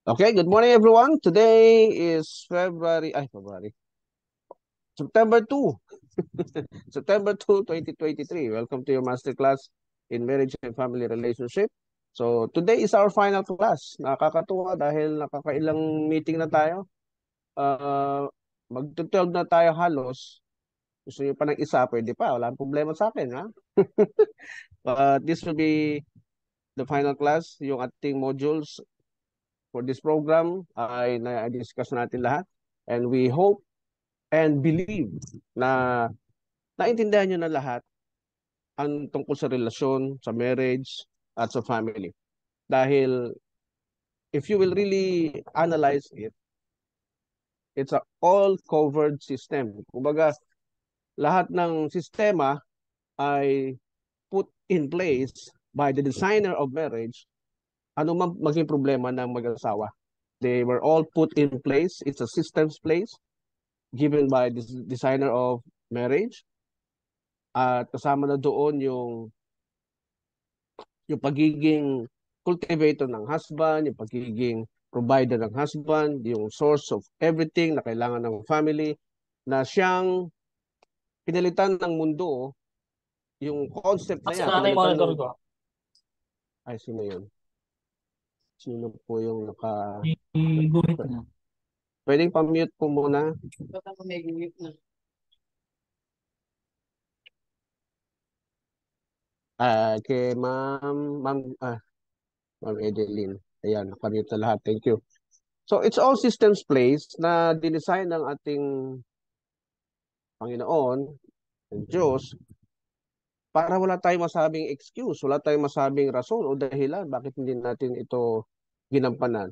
Okay, good morning everyone. Today is September 2. September 2, 2023. Welcome to your masterclass in marriage and family relationship. So, today is our final class. Nakakatuwa dahil nakakailang meeting na tayo. Magtutulog na tayo halos. Gusto niyo pa ng isa, pwede pa. Wala problema sa akin, ha? This will be the final class, yung ating modules for this program ay na-discuss natin lahat. And we hope and believe na naintindihan nyo na lahat ang tungkol sa relasyon, sa marriage, at sa family. Dahil if you will really analyze it, it's a all-covered system. Kumbaga, lahat ng sistema ay put in place by the designer of marriage, ano man maging problema ng mag-asawa. They were all put in place. It's a systems place given by the designer of marriage. At kasama na doon yung pagiging cultivator ng husband, yung pagiging provider ng husband, yung source of everything na kailangan ng family, na siyang pinalitan ng mundo, yung concept na Kasi yan, nanay pinalitan monitor ng, ko. ay sino yun? Sino po yung I-guhit na. pwedeng pa-mute po muna. Baka may guhit na. Kay Ma'am Edeline. Ayan, nakamute na lahat. Thank you. So, it's all systems place na dinesign ng ating Panginoon, ng Diyos, para wala tayong masabing excuse, wala tayong masabing rason o dahilan bakit hindi natin ito ginampanan.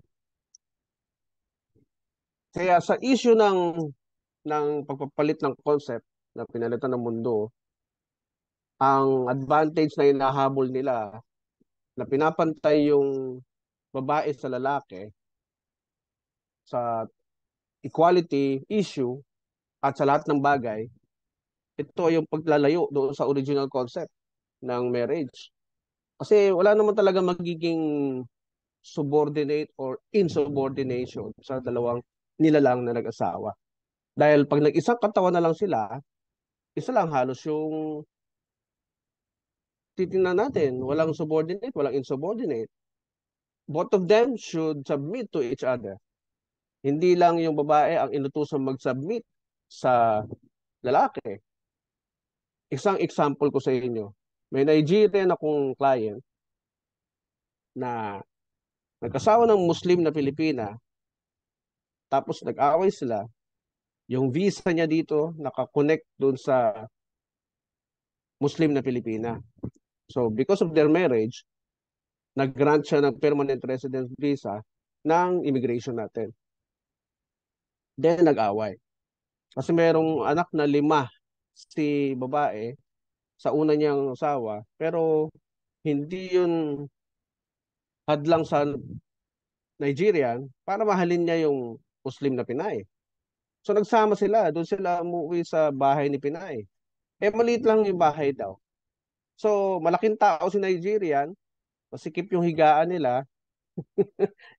Kaya sa issue ng pagpapalit ng concept na pinalitan ng mundo, ang advantage na hinahabol nila na pinapantay yung babae sa lalaki sa equality issue at sa lahat ng bagay, ito yung paglalayo doon sa original concept ng marriage. Kasi wala naman talaga magiging subordinate or insubordination sa dalawang nilalang na nag-asawa. Dahil pag nag-isang katawan na lang sila, isa lang halos yung titingnan natin. Walang subordinate, walang insubordinate. Both of them should submit to each other. Hindi lang yung babae ang inutusan mag-submit sa lalaki. Isang example ko sa inyo. May Nigerian akong client na nagkasawa ng Muslim na Pilipina, tapos nag-away sila. Yung visa niya dito nakakonect doon sa Muslim na Pilipina. So because of their marriage, nag-grant siya ng permanent residence visa ng immigration natin. Then nag-away. Kasi merong anak na 5 si babae sa una niyang asawa, pero hindi yun hadlang sa Nigerian para mahalin niya yung Muslim na Pinay. So nagsama sila, doon sila umuwi sa bahay ni Pinay. Eh maliit lang yung bahay daw. So malaking tao si Nigerian, masikip yung higaan nila,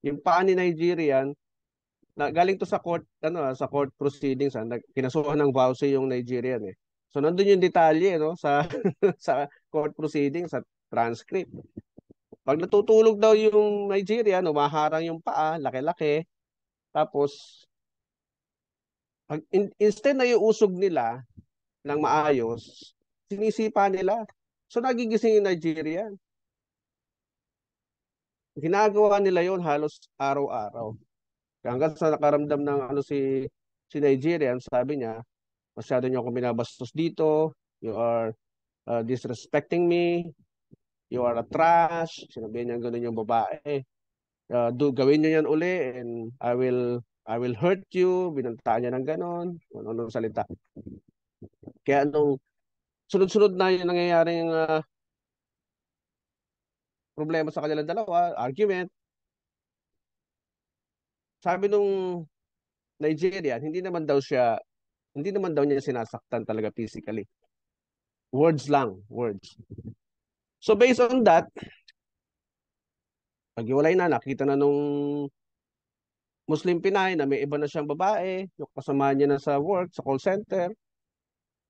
yung paa ni Nigerian, na galing to sa court, sa court proceedings, kinasuhan ng vowsy yung Nigerian eh. So nandun yung detalye, no, sa sa court proceedings, sa transcript. Pag natutulog daw yung Nigerian, umaharang yung paa, laki-laki, tapos instead na iusog nila ng maayos, sinisipa nila. So nagigising yung Nigerian. Ginagawa nila yon halos araw-araw. Hanggang sa nakaramdam ng si Nigerian, sabi niya, masyado niyo ako binabastos dito, you are disrespecting me, you are a trash, sinabi niya gano'n yung babae. Gawin niyo yan uli and I will hurt you, binantaan niya ng gano'n, ano salita. Kaya nung sunod-sunod na yung nangyayaring problema sa kanilang dalawa, argument, sabi nung Nigerian, hindi naman daw niya sinasaktan talaga physically. Words lang, words. So based on that, Paghiwalay na, nakita na nung Muslim Pinay na may iba na siyang babae, yung kasama niya na sa work, sa call center.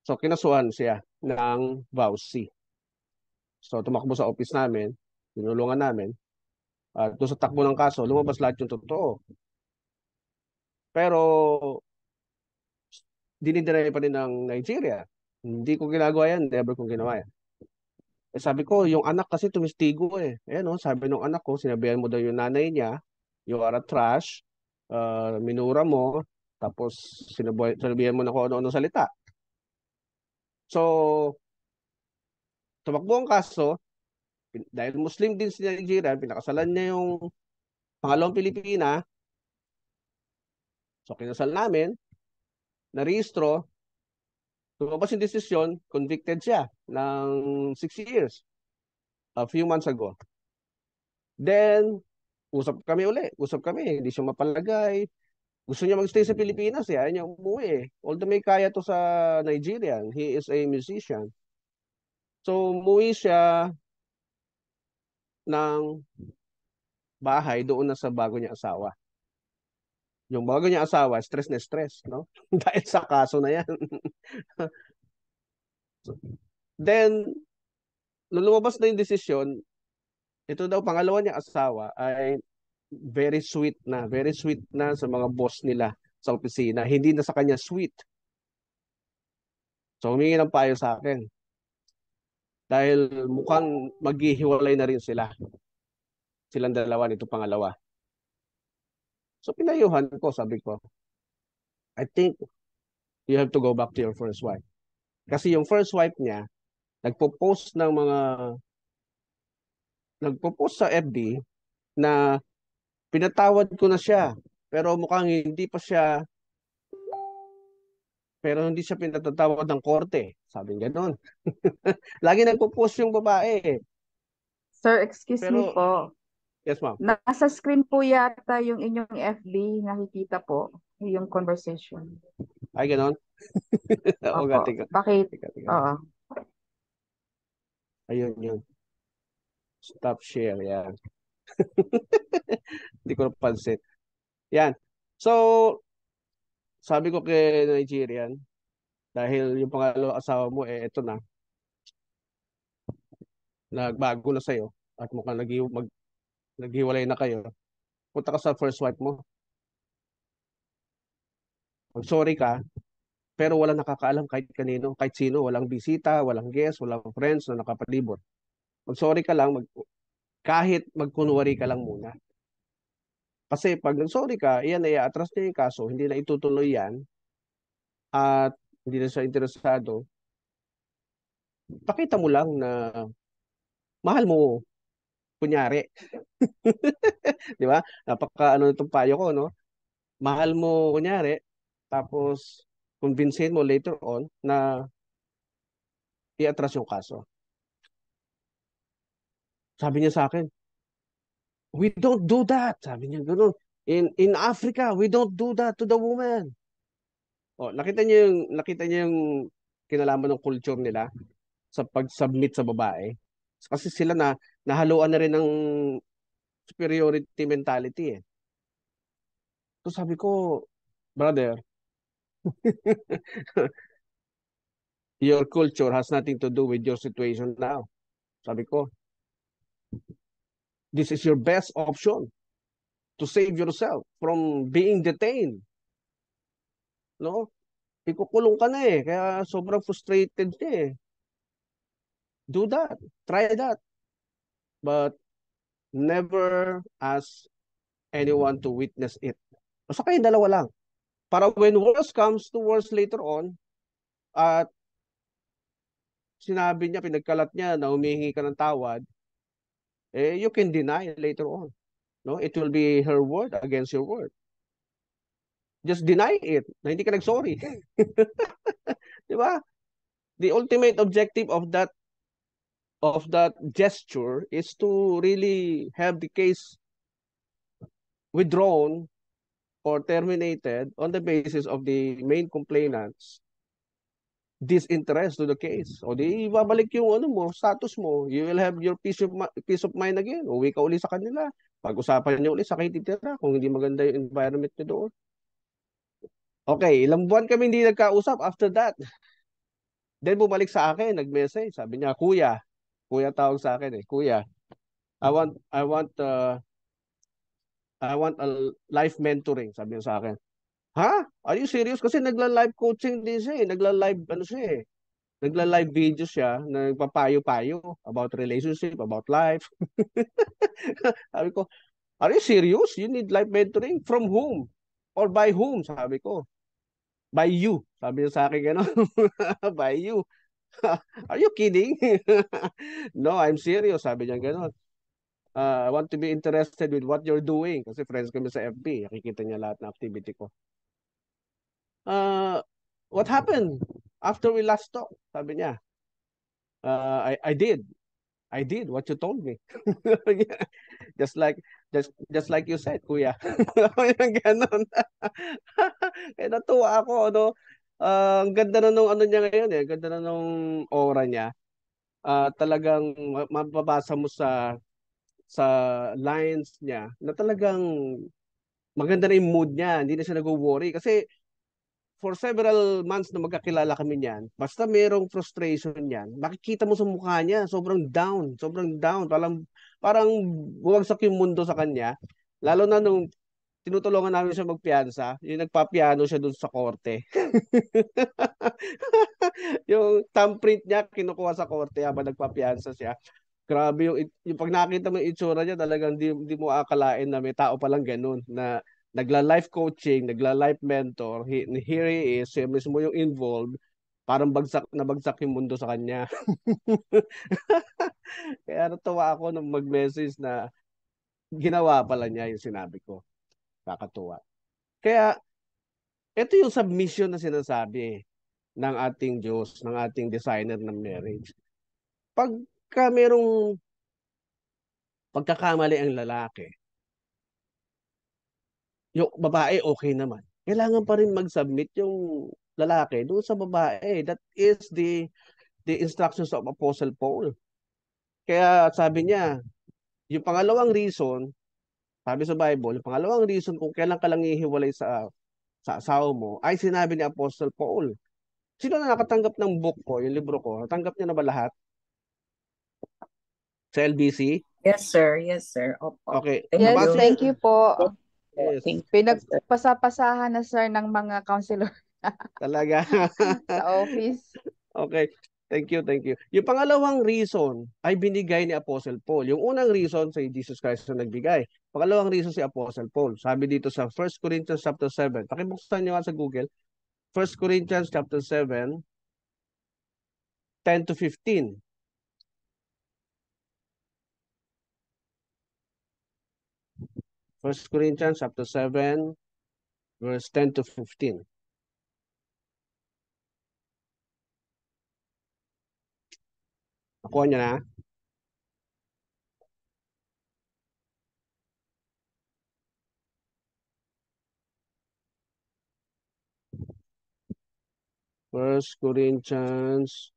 So, kinasuhan siya ng VAUSI. So, tumakbo sa office namin, tinulungan namin. At doon sa takbo ng kaso, lumabas lahat yung totoo. Pero, dinideny pa rin ng Nigeria. Hindi ko ginagawa yan, never kong ginawa yan. Eh, sabi ko, yung anak kasi tumistigo eh. Eh no, sabi ng anak ko, sinabihan mo daw yung nanay niya, you are a trash, minura mo, tapos sinabihan mo na kung ano-ano salita. So, tumakbo ang kaso, dahil Muslim din si Nigeria, pinakasalan niya yung pangalawang Pilipina, so kinasal namin, narehistro, lumabas yung desisyon, convicted siya ng 6 years a few months ago. Then, usap kami, hindi siya mapalagay. Gusto niya magstay sa Pilipinas, ayaw niya umuwi eh. Although may kaya to sa Nigerian, he is a musician. So, umuwi siya ng bahay doon na sa bago niya asawa. Yung bago niya asawa, stress na stress, no? Dahil sa kaso na yan. Then, nung lumabas na yung desisyon, ito daw pangalawa niya asawa ay very sweet na sa mga boss nila sa opisina. Hindi na sa kanya sweet. So, humingi ng payo sa akin. Dahil mukhang maghihiwalay na rin sila. Silang dalawa nito pangalawa. So, pinayuhan ko, sabi ko, I think you have to go back to your first wife. Kasi yung first wife niya, nagpo-post ng mga, nagpo-post sa FB na pinatawad ko na siya, pero mukhang hindi siya pinatatawad ng korte. Sabi nga gano'n. Lagi nagpo-post yung babae. Sir, excuse me Pero, po. yes ma'am. Nasa screen po yata yung inyong FB, nakikita po yung conversation. Ay, gano'n? Oo nga, Opo. tika. Bakit? Tika. Oo. Ayun, yun. Stop share, yan. Hindi ko napansin. Yan. So, sabi ko kay Nigerian, dahil yung pangalawang asawa mo, eto na, nagbago na sa'yo, at mukhang naghiwalay na kayo, punta ka sa first wife mo. Mag-sorry ka, pero wala nakakaalam kahit kanino, kahit sino, walang bisita, walang guest, walang friends na nakapalibot. Mag-sorry ka lang, kahit magkunwari ka lang muna. Kasi pag nag-sorry ka, iyan ay atras niya yung kaso, hindi na itutuloy yan, at hindi na siya interesado, pakita mo lang na mahal mo, kunyari. Di ba? Napaka ano itong payo ko, no? Mahal mo, kunyari, tapos convincein mo later on na i-atras yung kaso. Sabi niya sa akin, we don't do that. Sabi niya gano'n. In Africa, we don't do that to the woman. Oh, nakita niyo yung kinalaman ng culture nila sa pag-submit sa babae. Kasi sila nahaluan na rin ng superiority mentality eh. So sabi ko, brother, your culture has nothing to do with your situation now. Sabi ko, this is your best option to save yourself from being detained. No? Ikukulong ka na eh. Kaya sobrang frustrated siya eh. Do that. Try that. But never ask anyone to witness it. Basta kayong dalawa lang. Para when worse comes to worse later on, at sinabi niya, pinagkalat niya na humihingi ka ng tawad, you can deny later on. No? It will be her word against your word. Just deny it na hindi ka nag-sorry. Di ba? The ultimate objective of that gesture is to really have the case withdrawn or terminated on the basis of the main complainant's disinterest to the case. O di babalik yung ano mo, status mo. You will have your peace of mind again. Uwi ka uli sa kanila. Pag-usapan niyo uli sa kayo titira kung hindi maganda yung environment niyo doon. Okay, ilang buwan kami hindi nagkausap after that. Then bumalik sa akin, nag-message. Sabi niya, Kuya, Kuya tawag sa akin eh, Kuya, I want a life mentoring, sabi niya sa akin. Ha? Are you serious? Kasi nagla-live coaching din siya eh. Nagla-live, ano siya eh. Nagla-live video siya, nagpapayo-payo about relationship, about life. Sabi ko, are you serious? You need life mentoring? From whom? Or by whom? Sabi ko. By you. Sabi niya sa akin gano'n. By you. Are you kidding? No, I'm serious. Sabi niya gano'n. I want to be interested with what you're doing. Kasi friends kami sa FB. Nakikita niya lahat ng activity ko. Uh, what happened after we last talked? Sabi niya, I did. I did what you told me. just like just like you said, kuya. Yung ganon. Kaya natuwa ako, ano. Ang ganda na nung ano niya ngayon eh. Ang ganda na nung aura niya. Talagang mababasa mo sa lines niya na talagang maganda na yung mood niya. Hindi na siya nag-worry. Kasi for several months na magkakilala kami niyan, basta merong frustration niyan, makikita mo sa mukha niya, sobrang down, parang bumagsak yung mundo sa kanya. Lalo na nung tinutulungan namin siya magpiyansa, yung nagpapiano siya dun sa korte. Yung thumbprint niya kinukuha sa korte habang nagpapiyansa siya. Grabe yung pag nakita mo yung itsura niya, talagang di mo akalain na may tao palang ganun na nagla-life coaching, nagla-life mentor. Here he is, siya mismo yung involved. Parang bagsak yung mundo sa kanya. Kaya natuwa ako nung mag-message na ginawa pala niya yung sinabi ko. Kakatuwa. Kaya ito yung submission na sinasabi ng ating Diyos, ng ating designer ng marriage. Pagka merong pagkakamali ang lalaki, yung babae okay naman. Kailangan pa rin mag-submit yung lalaki doon sa babae. That is the instructions of Apostle Paul. Kaya sabi niya, yung pangalawang reason, sabi sa Bible, yung pangalawang reason kung kailan ka lang hihiwalay sa asawa mo, ay sinabi ni Apostle Paul. Sino na nakatanggap ng book ko, yung libro ko? Natanggap niya na ba lahat? Sa LBC? Yes, sir. Yes, sir. Opo. Okay. Thank Yes, you. Nabasa thank niyo? you po. Yes. Thank you, sir. Pinagpasapasahan na sir ng mga counselor Talaga. sa office. Okay. Thank you, thank you. Yung pangalawang reason ay binigay ni Apostle Paul. Yung unang reason si Jesus Christ na nagbigay. Pangalawang reason si Apostle Paul. Sabi dito sa 1 Corinthians chapter 7. Pakibuksan niyo nga sa Google. 1 Corinthians chapter 7, 10 to 15. First Corinthians chapter 7, verse 10 to 15. Nakuha niya na? First Corinthians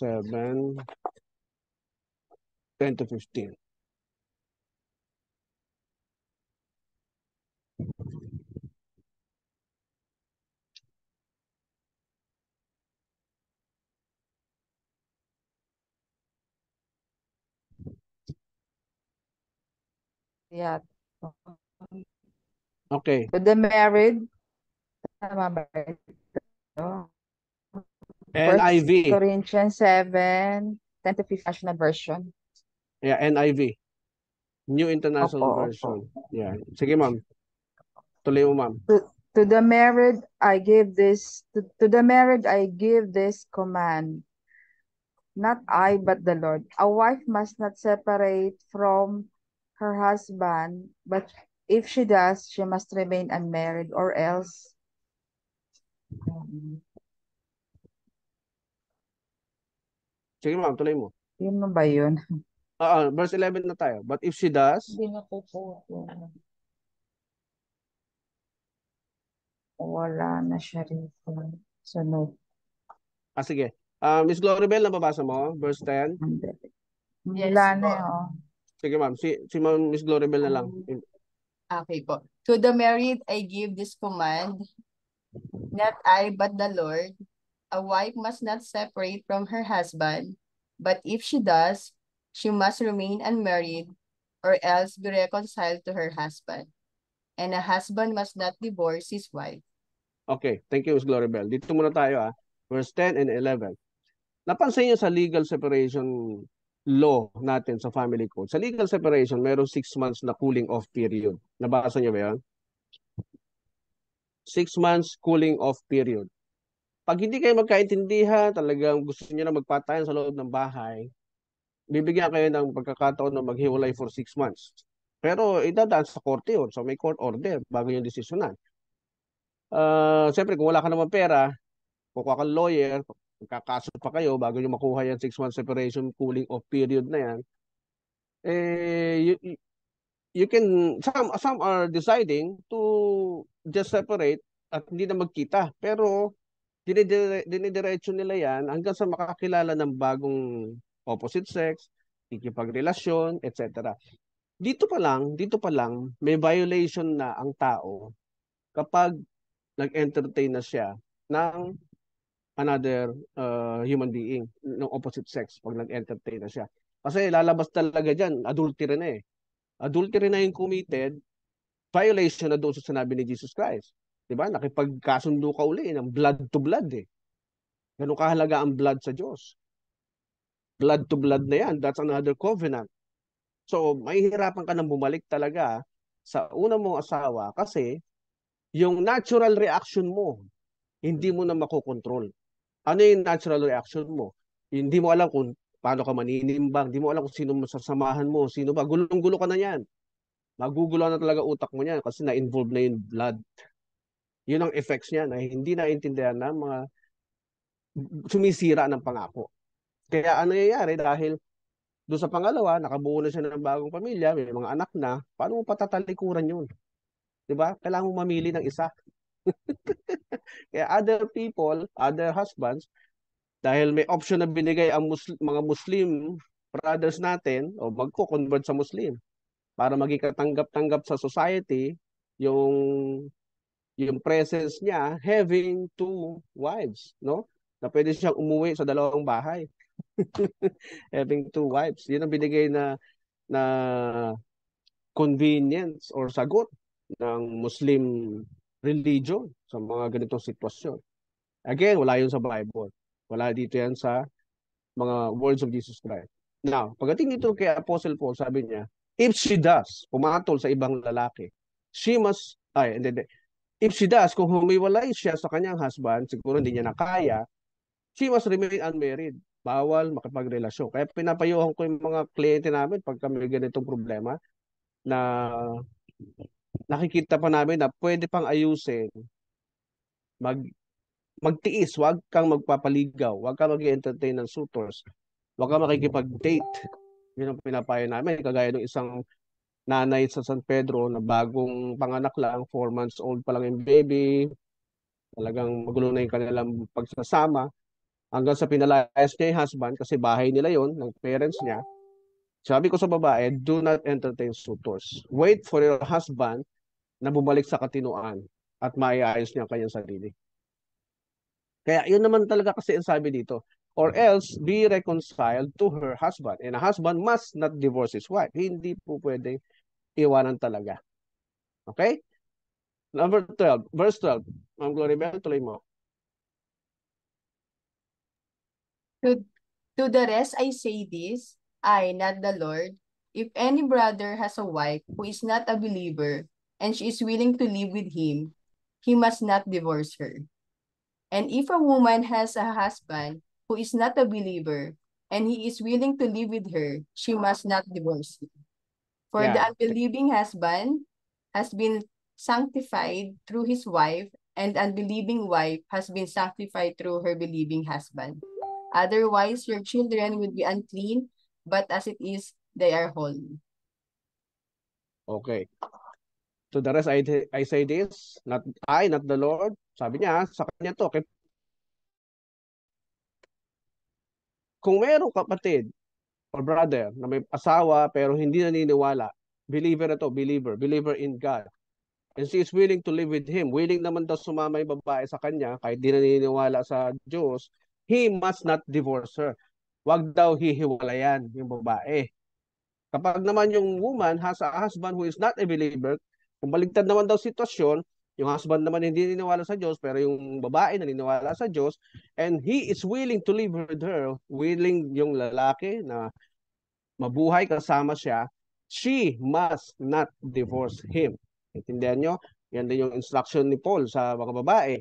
7, 10 to 15. Yeah. Okay. To the married, tama ba ito? First NIV. Corinthians 7, 10 to 15 National Version. Yeah, NIV. New International Opo, Version. opo. Yeah. Sige, ma'am. Tuloy mo, ma'am. To the married, I give this to the married I give this command. Not I, but the Lord. A wife must not separate from her husband, but if she does, she must remain unmarried, or else. Sige, ma'am. Tuloy mo. Yun mo ba yun? Verse 11 na tayo. But if she does, Hindi na po po. Wala na siya rito. Sunod. Sige. Miss Gloribel, nababasa mo? Verse 10? Hindi. Yes Wala na po. eh, oh. Sige ma'am, si ma'am Miss Gloribel na lang. Okay po. To the married, I give this command, not I, but the Lord. A wife must not separate from her husband, but if she does, she must remain unmarried or else be reconciled to her husband. And a husband must not divorce his wife. Okay, thank you Miss Gloribel. Dito muna tayo verse 10 and 11. Napansin niyo sa legal separation law natin sa family code. Sa legal separation, mayroong 6 months na cooling off period. Nabasa niyo ba yan? 6 months cooling off period. Pag hindi kayo magkaintindihan, talagang gusto niyo na magpatayan sa loob ng bahay, bibigyan kayo ng pagkakataon na maghiwalay for 6 months. Pero idadaan sa korte yun. So may court order bago yung desisyonan. Siyempre, kung wala ka naman pera, kukuha kang lawyer, magkakaso pa kayo bago nyo makuha yung 6 months separation cooling off period na yan. You can, some are deciding to just separate at hindi na magkita. Pero dinidiretso nila yan hanggang sa makakilala ng bagong opposite sex, ikipagrelasyon, etc. Dito pa lang, may violation na ang tao kapag nag-entertain na siya ng another human being ng opposite sex pag nag-entertain na siya. Kasi lalabas talaga dyan, adultery na eh. Adultery na yung committed, violation na doon sa sinabi ni Jesus Christ. Diba? Nakipagkasundo ka uli ng blood to blood eh. Ganun kahalaga ang blood sa Diyos. Blood to blood na yan, that's another covenant. So, mahihirapan ka nang bumalik talaga sa unang mong asawa kasi yung natural reaction mo, hindi mo na makokontrol. Ano yung natural reaction mo? Hindi mo alam kung paano ka maninimbang, hindi mo alam kung sino masasamahan mo, sino ba, gulong-gulo ka na yan. Magugulo na talaga utak mo niyan kasi na-involve na yung blood. Yun ang effects niya na hindi naintindihan ng mga sumisira ng pangako. Kaya ano nangyayari dahil doon sa pangalawa, nakabuo na siya ng bagong pamilya, may mga anak na, paano mo patatalikuran yun? Diba? Kailangan mo mamili ng isa. Kaya other people, other husbands, dahil may option na binigay ang mga Muslim brothers natin o magko-convert sa Muslim para maging katanggap-tanggap sa society yung presence niya having two wives, no? Na pwede siyang umuwi sa dalawang bahay. Having two wives. Yun ang binigay na convenience or sagot ng Muslim religion sa mga ganitong sitwasyon. Again, wala yun sa Bible. Wala dito yan sa mga words of Jesus Christ. Now, pagdating dito kay Apostle Paul, sabi niya, if she does, pumatol sa ibang lalaki, she must, if she does, kung humiwalay siya sa kanyang husband, siguro hindi niya nakaya, she must remain unmarried. Bawal makipagrelasyon. Kaya pinapayuhan ko yung mga kliyente namin pag kami ganitong problema na nakikita pa namin na pwede pang ayusin, magtiis, wag kang magpapaligaw, wag kang mag-entertain ng suitors, wag kang makikipag-date. Yun ang pinapayo namin. Kagaya ng isang nanay sa San Pedro na bagong panganak lang, 4 months old pa lang yung baby, talagang magulo na yung kanilang pagsasama, hanggang sa pinalayas niya yung husband kasi bahay nila yon ng parents niya. Sabi ko sa babae, do not entertain suitors. Wait for your husband na bumalik sa katinuan at maiayos niya ang kanyang sarili. Kaya yun naman talaga kasi ang sabi dito. Or else, be reconciled to her husband. And a husband must not divorce his wife. Hindi po pwedeng iwanan talaga. Okay? Number 12, verse 12. Ma'am Gloribel, tuloy mo. To the rest I say this, I, not the Lord, if any brother has a wife who is not a believer, and she is willing to live with him, he must not divorce her. And if a woman has a husband who is not a believer, and he is willing to live with her, she must not divorce him. For the unbelieving husband has been sanctified through his wife, and unbelieving wife has been sanctified through her believing husband. Otherwise, your children will be unclean, but as it is, they are holy. Okay. To the rest, I say this, not I, not the Lord. Sabi niya, sa kanya to. Kung mayroong kapatid or brother na may asawa pero hindi naniniwala, believer na to, believer in God. And she is willing to live with him. Willing naman daw sumama yung babae sa kanya kahit di naniniwala sa Diyos, he must not divorce her. Wag daw hihiwalayan yung babae. Kapag naman yung woman has a husband who is not a believer, kung baligtad naman daw sitwasyon, yung husband naman hindi naniniwala sa Diyos, pero yung babae naniniwala sa Diyos, and he is willing to live with her, willing yung lalaki na mabuhay kasama siya, she must not divorce him. Intindihan nyo? Yan din yung instruction ni Paul sa mga babae.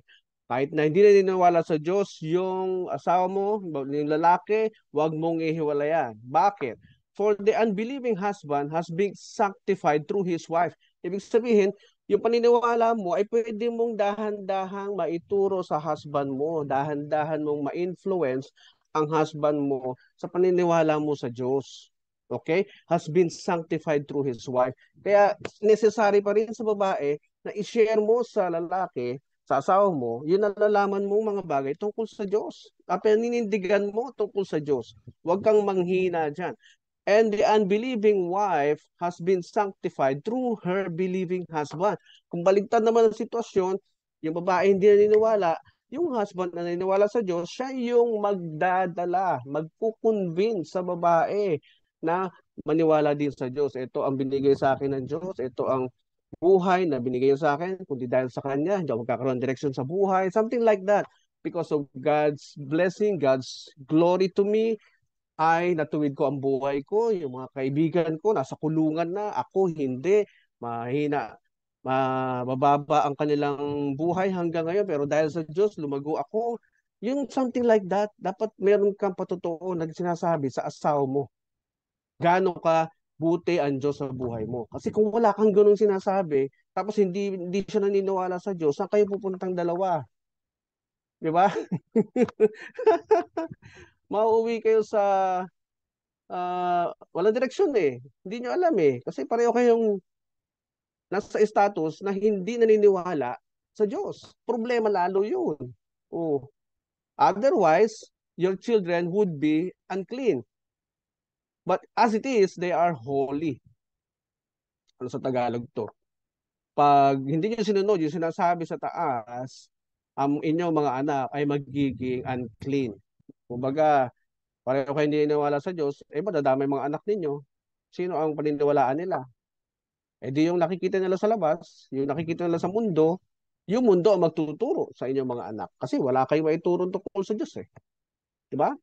Kahit na hindi naniniwala sa Diyos, yung asawa mo, yung lalaki, huwag mong ihiwalayan. Bakit? For the unbelieving husband has been sanctified through his wife. Ibig sabihin, yung paniniwala mo ay pwede mong dahan-dahang maituro sa husband mo, dahan-dahan mong ma-influence ang husband mo sa paniniwala mo sa Diyos. Okay? Has been sanctified through his wife. Kaya necessary pa rin sa babae na i-share mo sa lalaki, sa asawa mo, yun nalalaman mo mga bagay tungkol sa Diyos. Paninindigan mo tungkol sa Diyos. Huwag kang manghina dyan. And the unbelieving wife has been sanctified through her believing husband. Kung baligtad naman ang sitwasyon, yung babae hindi naniniwala, yung husband na naniniwala sa Diyos, siya yung magdadala, magkukonvince sa babae na maniwala din sa Diyos. Ito ang binigay sa akin ng Diyos. Ito ang buhay na binigay sa akin. Kundi dahil sa Kanya, hindi ako magkakaroon ng direksyon sa buhay. Something like that. Because of God's blessing, God's glory to me, ay natuwid ko ang buhay ko, yung mga kaibigan ko nasa kulungan na, ako hindi, mahina, mababa ang kanilang buhay hanggang ngayon, pero dahil sa Diyos, lumago ako. Yung something like that, dapat meron kang patotoo na sinasabi sa asawa mo. Gaano ka buti ang Diyos sa buhay mo. Kasi kung wala kang ganung sinasabi, tapos hindi siya naniniwala sa Diyos, saan kayo pupuntang dalawa? Di ba? Mauuwi kayo sa walang direksyon eh. Hindi nyo alam eh. Kasi pareho kayong nasa status na hindi naniniwala sa Diyos. Problema lalo yun. Oh. Otherwise, your children would be unclean. But as it is, they are holy. Ano sa Tagalog to? Pag hindi nyo sinunod yung sinasabi sa taas, ang inyong mga anak ay magiging unclean. Kumbaga, pareho kayo hindi naniniwala sa Diyos, madadamay mga anak ninyo. Sino ang paniniwalaan nila? Di yung nakikita nila sa labas, yung nakikita nila sa mundo, yung mundo ang magtuturo sa inyong mga anak. Kasi wala kayong maituro tungkol sa Diyos eh. Diba?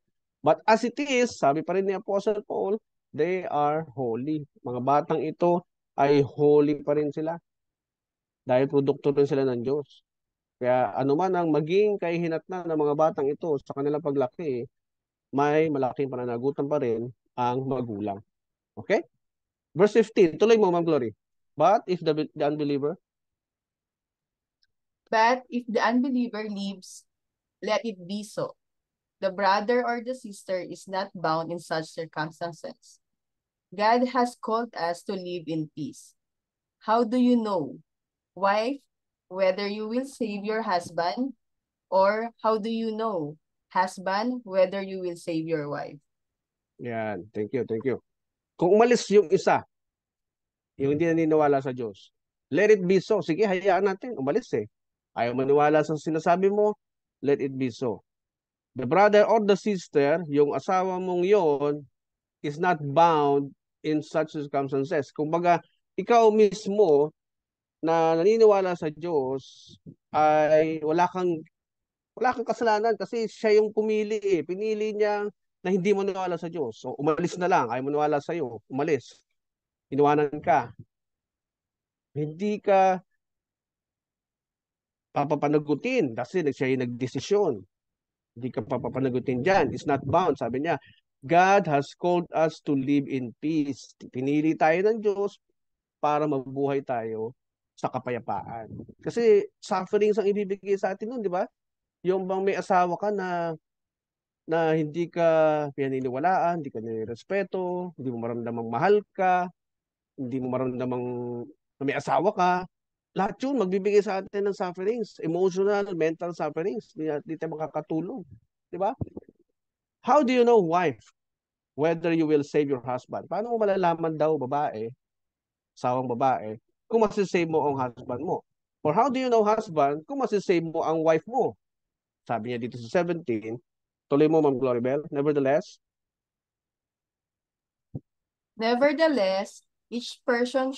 But as it is, sabi pa rin ni Apostle Paul, they are holy. Mga batang ito ay holy pa rin sila. Dahil produkto rin sila ng Diyos. Kaya anuman ang maging kahihinatnan ng mga batang ito sa kanilang paglaki, may malaking pananagutan pa rin ang magulang. Okay? Verse 15, tuloy mo, Ma'am Glory. But if the unbeliever leaves, let it be so. The brother or the sister is not bound in such circumstances. God has called us to live in peace. How do you know, wife, whether you will save your husband? Or how do you know, husband, whether you will save your wife? Yan, thank you. Kung umalis yung isa, yung hindi naniniwala sa Diyos, let it be so. Sige, hayaan natin, umalis eh. Ayaw maniwala sa sinasabi mo, let it be so. The brother or the sister, yung asawa mong yon, is not bound in such circumstances. Kumbaga, ikaw mismo na naniniwala sa Diyos ay wala kang kasalanan kasi siya yung pumili eh. Pinili niya na hindi mo maniwala sa Diyos. So, umalis na lang. Ayaw mo maniwala sa iyo. Umalis. Iniwanan ka. Hindi ka papapanagutin kasi siya yung nagdesisyon. Hindi ka papapanagutin dyan. It's not bound. Sabi niya, God has called us to live in peace. Pinili tayo ng Diyos para mabuhay tayo sa kapayapaan. Kasi sufferings ang ibibigay sa atin nun, di ba? Yung bang may asawa ka na hindi ka pinaniniwalaan, hindi ka nirespeto, hindi mo maramdamang mahal ka, hindi mo maramdamang na may asawa ka, lahat yun magbibigay sa atin ng sufferings, emotional, mental sufferings. Di tayo makakatulong. Di ba? How do you know, wife, whether you will save your husband? Paano mo malalaman daw, babae, asawang babae, kung masisave mo ang husband mo? Or how do you know, husband, kung masisave mo ang wife mo? Sabi niya dito sa 17, tuloy mo, Ma'am Gloribel. Nevertheless, Nevertheless, each person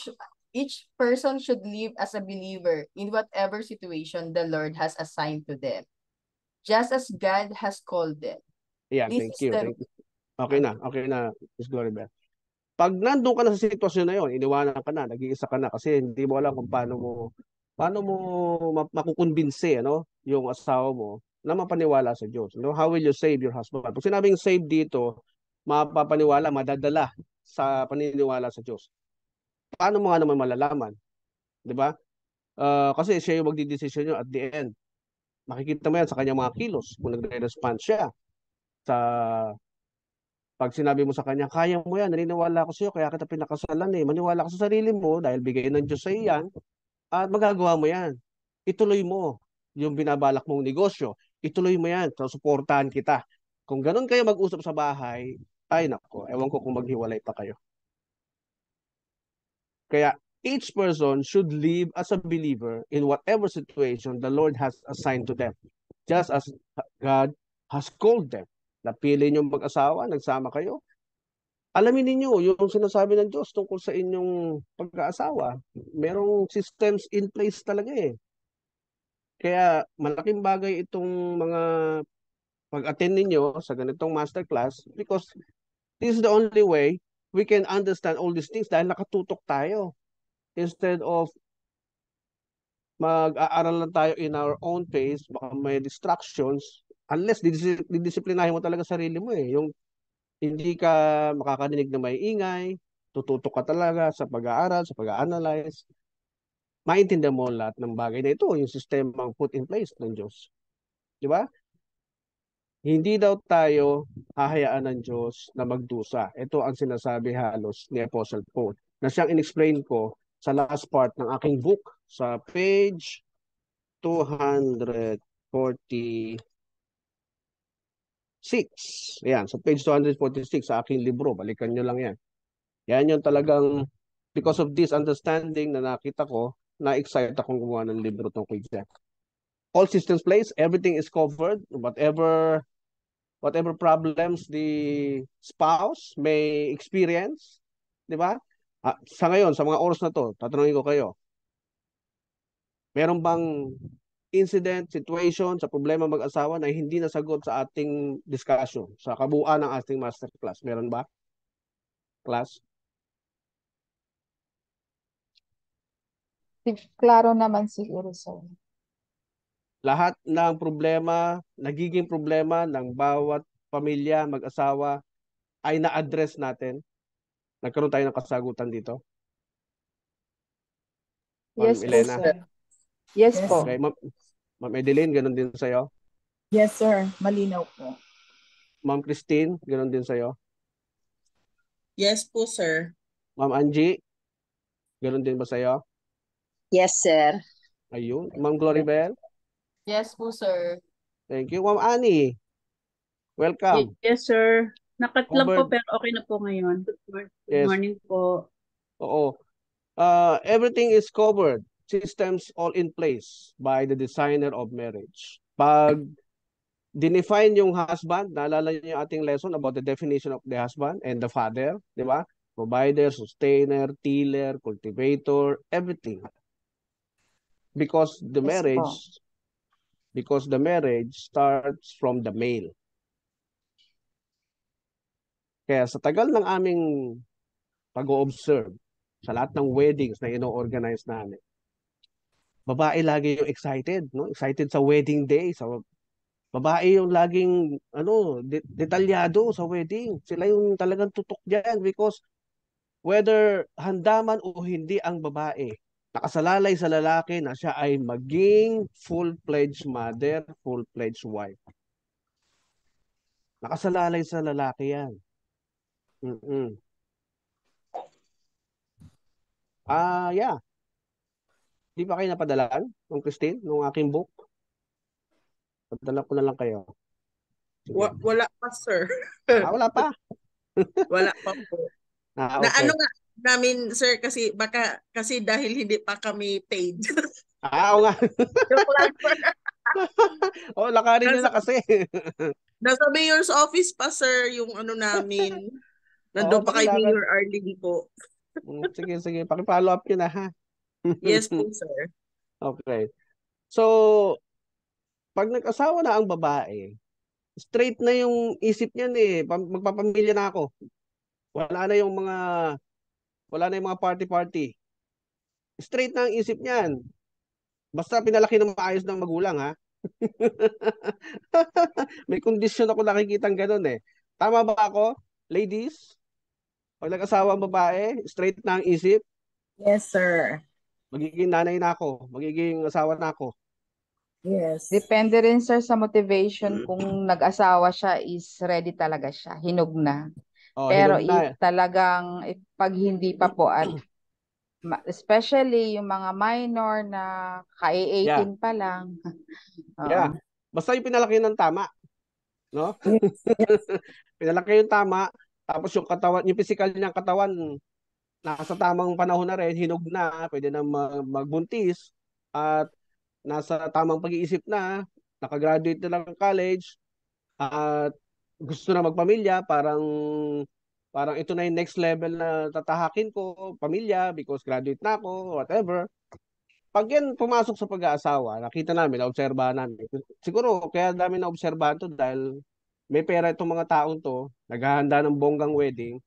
should live as a believer in whatever situation the Lord has assigned to them, just as God has called them. yeah, This thank is you. the Thank you. Okay na, Miss Gloribel. Pag nandun ka na sa sitwasyon na yon, iniwanan ka na, nag-iisa ka na kasi hindi mo alam kung paano mo makukumbinse, ano, yung asawa mo na mapaniwala sa Diyos. No? How will you save your husband? Pag sinabing save dito, mapapaniwala, madadala sa paniniwala sa Diyos. Paano mo nga naman malalaman? 'Di ba? Kasi siya yung magdidesisyon nyo at the end. Makikita mo yan sa kanyang mga kilos kung nagre-respond siya sa pag sinabi mo sa kanya, kaya mo yan, naniniwala ako sa iyo, kaya kita pinakasalan eh. Maniwala ka sa sarili mo dahil bigay ng Diyos sa iyo yan at magagawa mo yan. Ituloy mo yung binabalak mong negosyo. Ituloy mo yan. So, suportahan kita. Kung ganun kayo mag-usap sa bahay, ay nako, ewan ko kung maghiwalay pa kayo. Kaya each person should live as a believer in whatever situation the Lord has assigned to them. Just as God has called them. Napili nyo mag-asawa, nagsama kayo. Alamin ninyo yung sinasabi ng Diyos tungkol sa inyong pag-aasawa. Merong systems in place talaga eh. Kaya malaking bagay itong mga pag-attend ninyo sa ganitong masterclass because this is the only way we can understand all these things dahil nakatutok tayo. Instead of mag-aaral lang tayo in our own pace, baka may distractions, unless didisiplinahin mo talaga sarili mo eh. Yung hindi ka makakadinig na may ingay, tututok ka talaga sa pag-aaral, sa pag-analyze, maintindihan mo lahat ng bagay na ito, yung sistemang put in place ng Diyos. Di ba? Hindi daw tayo hahayaan ng Diyos na magdusa. Ito ang sinasabi halos ni Apostle Paul na siyang in-explain ko sa last part ng aking book sa page 246. Ayan, sa page 246 sa aking libro. Balikan nyo lang yan. Yan yung talagang because of this understanding na nakita ko, na-excite akong gumawa ng libro tungkol dyan. All systems place, everything is covered. Whatever problems the spouse may experience, di ba? Sa ngayon, sa mga oras na to, tatanungin ko kayo, meron bang incident, situation, sa problema mag-asawa na hindi nasagot sa ating discussion, sa kabuuan ng ating masterclass? Meron ba? Class? Klaro naman siguro, sir. Lahat ng problema, nagiging problema ng bawat pamilya, mag-asawa, ay na-address natin. Nagkaroon tayo ng kasagutan dito. Yes Ma'am po, Elena. sir. Yes Yes. po. Okay, Ma'am Edeline, ganun din sa'yo. Yes, sir. Malinaw po. Ma'am Christine, ganun din sa'yo. Yes po, sir. Ma'am Angie, ganun din ba sa'yo? Yes, sir. Ayun. Ma'am Gloribel, Yes po, sir. thank you. Ma'am Annie, welcome. Yes, sir. Nakat lang po Covered. pero okay na po ngayon. Good Yes. morning po. Oo. Everything is covered. Systems all in place by the designer of marriage. Pag define yung husband, naalala niyo yung ating lesson about the definition of the husband and the father, di ba? Provider, sustainer, tiller, cultivator, everything. Because the Yes marriage starts from the male. Kaya sa tagal ng aming pag-o-observe sa lahat ng weddings na ino-organize namin, babae lagi yung excited, no? Excited sa wedding day, sa babae yung laging detalyado sa wedding. Sila yung talagang tutok diyan because whether handa man o hindi ang babae, nakasalalay sa lalaki na siya ay maging full-fledged mother, full-fledged wife. Nakasalalay sa lalaki yan. Yeah. Di ba kayo napadalaan ng Christine, nung aking book? Padala ko na lang kayo. Sige. Wala pa, sir. Wala pa. Wala pa po. Na Okay. ano nga namin, sir, kasi dahil hindi pa kami paid. Oo nga. Joke lang, sir. Lakarin nyo Nasa, na kasi. nasa mayor's office pa, sir, yung ano namin. Nandun pa kay Pakilakad. Mayor Arlene po. Sige, sige. Paki-follow up nyo na, ha? Yes po, sir. Okay. So, pag nag-asawa na ang babae, straight na yung isip niyan eh. Magpapamilya na ako. Wala na yung mga party-party. Straight na ang isip niyan. Basta pinalaki ng maayos ng magulang, ha? May kondisyon ako nakikitang ganun eh. Tama ba ako, ladies? Pag nag-asawa ang babae, straight na ang isip, Yes, sir. magiging nanay na ako, magiging asawa na ako. Yes. Depende rin sir sa motivation kung nag-asawa siya is ready talaga siya, hinog na. Pero Hinog if na. talagang pag hindi pa po at especially yung mga minor na Yeah, ka-18 pa lang. yeah. Oo. Basta yung pinalaki ng tama, no? Pinalaki yung tama, tapos yung katawan, yung physical niyang katawan, nasa tamang panahon na rin, hinog na, pwede na magbuntis, at nasa tamang pag-iisip na, nakagraduate na lang ng college, at gusto na magpamilya, parang ito na yung next level na tatahakin ko, pamilya, because graduate na ako, whatever. Pag yan pumasok sa pag-aasawa, nakita namin, naobserbahan namin. Siguro, kaya dami na obserbahan to dahil may pera itong mga taong to, naghahanda ng bonggang wedding,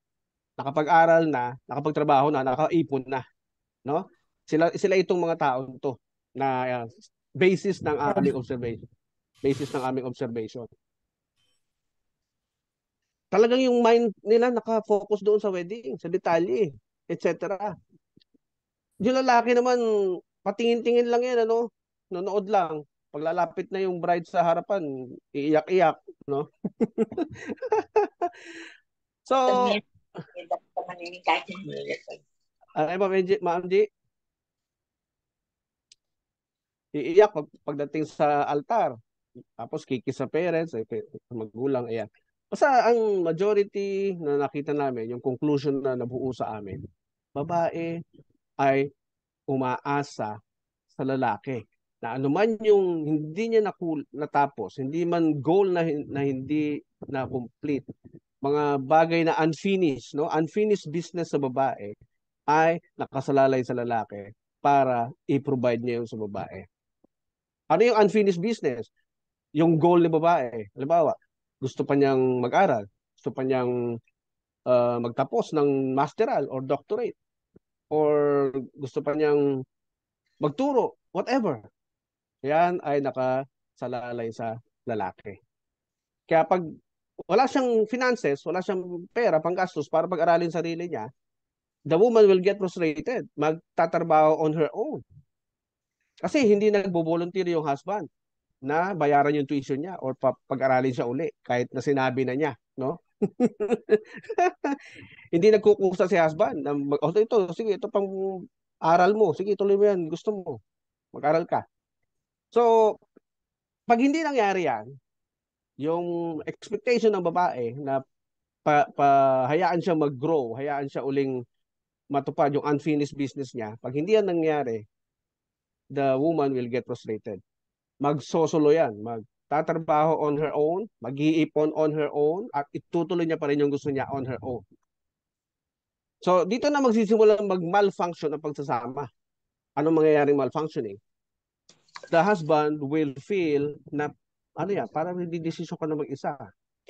nakapag-aral na, nakapagtrabaho na, nakaipon na, no? Sila itong mga taong to na basis ng aming observation. Basis ng aming observation. Talagang yung mind nila naka-focus doon sa wedding, sa detalye, etc. Yung lalaki naman, patingin-tingin lang yan, ano? Nanood lang. Paglalapit na yung bride sa harapan, iiyak-iyak, no? So, ay, Ma'am G, iiyak pagdating sa altar. Tapos kikis sa parents, magulang, ayan. Basta ang majority na nakita namin, yung conclusion na nabuo sa amin, babae ay umaasa sa lalaki na anuman yung hindi niya natapos, hindi man goal na hindi na complete, mga bagay na unfinished, no? Unfinished business sa babae ay nakasalalay sa lalaki para i-provide niya yung sa babae. Ano yung unfinished business? Yung goal ni babae. Halimbawa, gusto pa niyang mag-aral, gusto pa niyang magtapos ng masteral or doctorate, or gusto pa niyang magturo, whatever. Yan ay nakasalalay sa lalaki. Kaya pag wala siyang finances, wala siyang pera, panggastos para pag-aralin sarili niya, the woman will get frustrated. Magtatrabaho on her own. Kasi hindi nagbo-volunteer yung husband na bayaran yung tuition niya or pag-aralin siya uli kahit na sinabi na niya, no? Hindi nagkukusa si husband na sige, ito pang aral mo. Sige, tuloy mo yan. Gusto mo. Mag-aral ka. So, pag hindi nangyari yan, yung expectation ng babae na hayaan siya mag-grow, hayaan siya uling matupad yung unfinished business niya, pag hindi yan nangyari, the woman will get frustrated. Magsosolo yan, magtatrabaho on her own, mag-iipon on her own, at itutuloy niya pa rin yung gusto niya on her own. So, dito na magsisimula mag-malfunction ang pagsasama. Anong mangyayaring malfunctioning? The husband will feel na, parang hindi desisyon ka na mag-isa.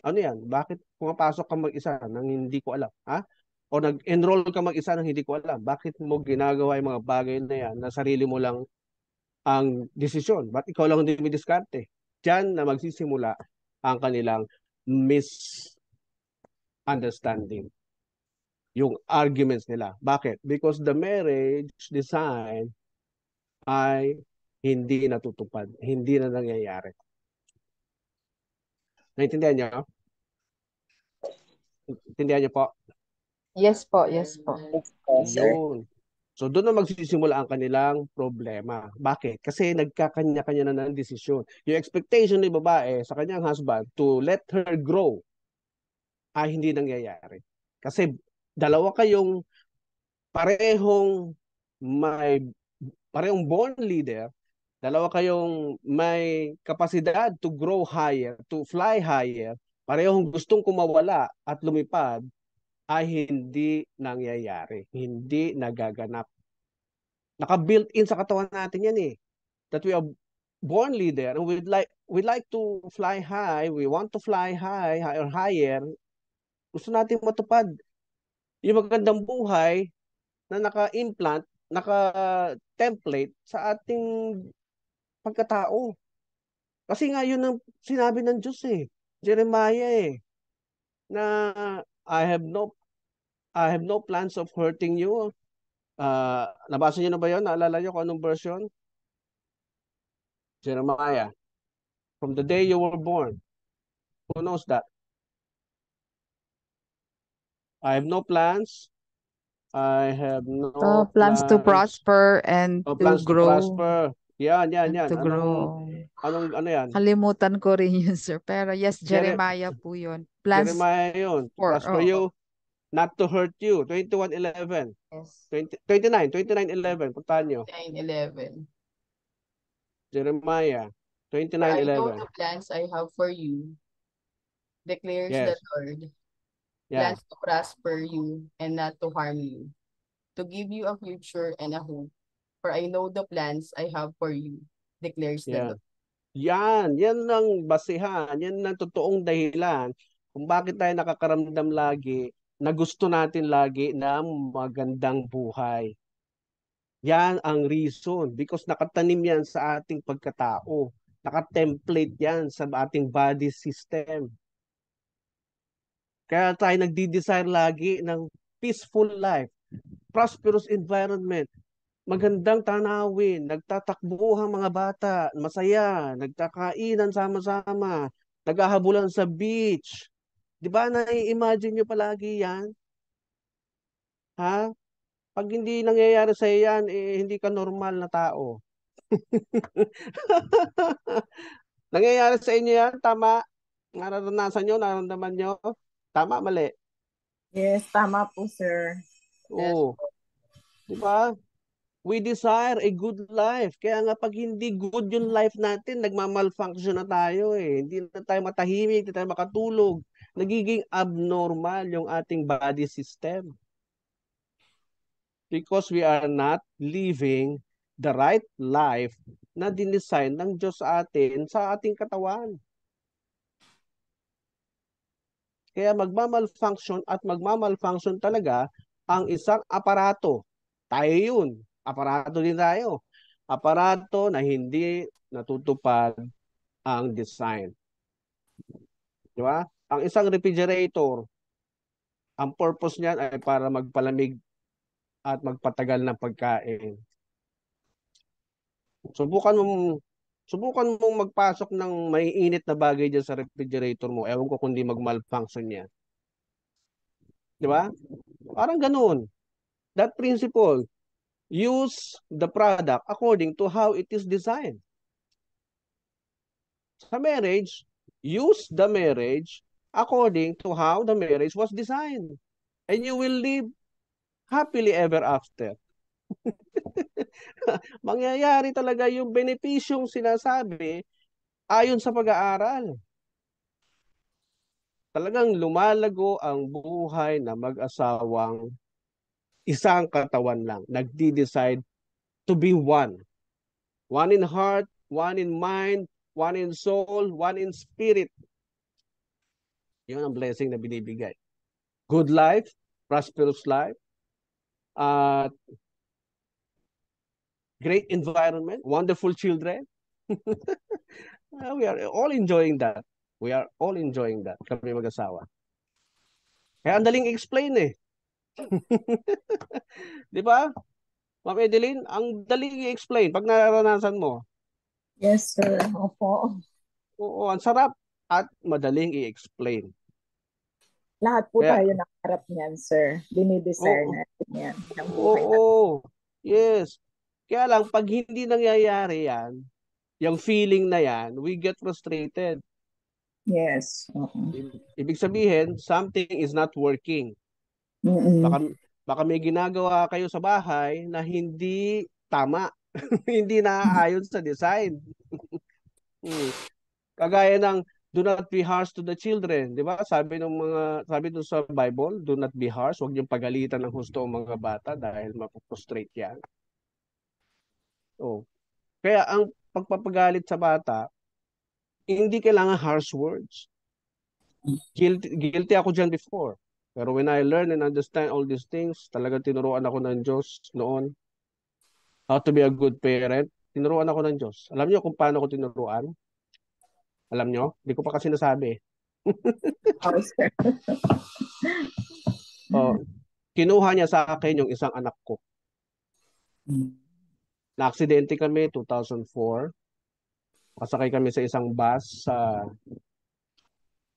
Ano yan? Bakit pumapasok ka mag-isa nang hindi ko alam? Ha? O nag-enroll ka mag-isa nang hindi ko alam? Bakit mo ginagawa yung mga bagay na yan na sarili mo lang ang desisyon? Ba't ikaw lang hindi may diskarte? Diyan na magsisimula ang kanilang misunderstanding. Yung arguments nila. Bakit? Because the marriage design ay hindi natutupad. Hindi na nangyayari. Naintindihan niyo? Intindihan niyo po? Yes po, yes po. Yes, sir. Yun. So doon na magsisimula ang kanilang problema. Bakit? Kasi nagkakanya-kanya na ng desisyon. Yung expectation ng babae sa kanyang husband to let her grow ay hindi nangyayari. Kasi dalawa kayong parehong may parehong born leader, dalawa kayong may kapasidad to grow higher, to fly higher, parehong gustong kumawala at lumipad, ay hindi nangyayari. Hindi nagaganap. Naka-built in sa katawan natin yan eh. That we are born leader and we'd like to fly high, we want to fly high or higher. Gusto natin matupad yung magandang buhay na naka-implant, naka-template sa ating pagkatao. Kasi nga yun ang sinabi ng Diyos eh. Jeremiah eh. Na I have no plans of hurting you. Nabasa niyo na ba yun? Naalala niyo kung anong version? Jeremiah. From the day you were born. Who knows that? I have no plans. I have no Plans to plans. prosper and No to plans to grow. prosper. Yan. To grow. Anong ano yan? Kalimutan ko rin yun, sir. Pero yes, Jeremiah po yun. Plans Jeremiah yun. To for, prosper you, not to hurt you. 21:11. yes. 29:11. Puntahan nyo. 9:11. Jeremiah. For I know 29:11. the plans I have for you, declares the Yes. Lord. Yeah. Plans to prosper you and not to harm you, to give you a future and a hope. For I know the plans I have for you, declares the Yeah. Lord. Yan ang basihan, yan ang totoong dahilan kung bakit tayo nakakaramdam lagi na gusto natin lagi ng magandang buhay. Yan ang reason because nakatanim yan sa ating pagkatao. Nakatemplate yan sa ating body system. Kaya tayo nagdi-desire lagi ng peaceful life, prosperous environment, magandang tanawin, nagtatakbuhan mga bata, masaya, nagkakainan sama-sama, naghahabulan sa beach. Di ba nai-imagine nyo palagi yan? Ha? Pag hindi nangyayari sa yan, hindi ka normal na tao. Nangyayari sa inyo yan? Tama? Nararanasan nyo? Nararamdaman nyo? Tama, mali? Yes, tama po, sir. Oo. Di ba? We desire a good life. Kaya nga pag hindi good yung life natin, nagmamalfunction na tayo eh. Hindi na tayo matahimik, hindi tayo makatulog. Nagiging abnormal yung ating body system. Because we are not living the right life na dinesign ng Diyos sa atin sa ating katawan. Kaya magmamalfunction at magmamalfunction talaga ang isang aparato. Tayo yun. Aparato din tayo. Aparato na hindi natutupad ang design. Di ba? Ang isang refrigerator, ang purpose niyan ay para magpalamig at magpatagal ng pagkain. Subukan mong magpasok ng maiinit na bagay dyan sa refrigerator mo. Ewan ko kung di mag-malfunction yan. Di ba? Parang ganun. That principle, use the product according to how it is designed. Sa marriage, use the marriage according to how the marriage was designed. And you will live happily ever after. Mangyayari talaga yung benepisyong sinasabi ayon sa pag-aaral. Talagang lumalago ang buhay na mag-asawang isang katawan lang. Nagdi-decide to be one. One in heart, one in mind, one in soul, one in spirit. Yun ang blessing na binibigay. Good life, prosperous life, great environment, wonderful children. We are all enjoying that. We are all enjoying that. Kami mag-asawa. Kaya ang daling explain eh. Di ba? Ma'am Edeline, ang daling i-explain pag nararanasan mo. Yes, sir. Opo. Oo, ang sarap at madaling i-explain. Lahat po Kaya- tayo nakaharap niyan, sir. Dinidesire Oo. natin yan. Ng buhay natin. Oo. Yes. Kaya lang, pag hindi nangyayari yan, yung feeling na yan, we get frustrated. Yes. Oo. Ibig sabihin, something is not working. Mm-mm. Baka may ginagawa kayo sa bahay na hindi tama. Hindi naaayon sa design. Hmm. Kagaya ng do not be harsh to the children, 'di ba? Sabi dun sa Bible, do not be harsh, huwag niyong pagalitan ng husto ang mga bata dahil mapuprostrate 'yan. Oh. Kaya ang pagpapagalit sa bata, hindi kailangan harsh words. Guilty ako diyan before. Pero when I learn and understand all these things, talagang tinuruan ako ng Diyos noon how to be a good parent. Tinuruan ako ng Diyos. Alam niyo kung paano ko tinuruan? Alam niyo? Hindi ko pa kasi nasabi. Oh, sir. Oh, kinuha niya sa akin yung isang anak ko. Na-aksidente kami 2004. Kasakay kami sa isang bus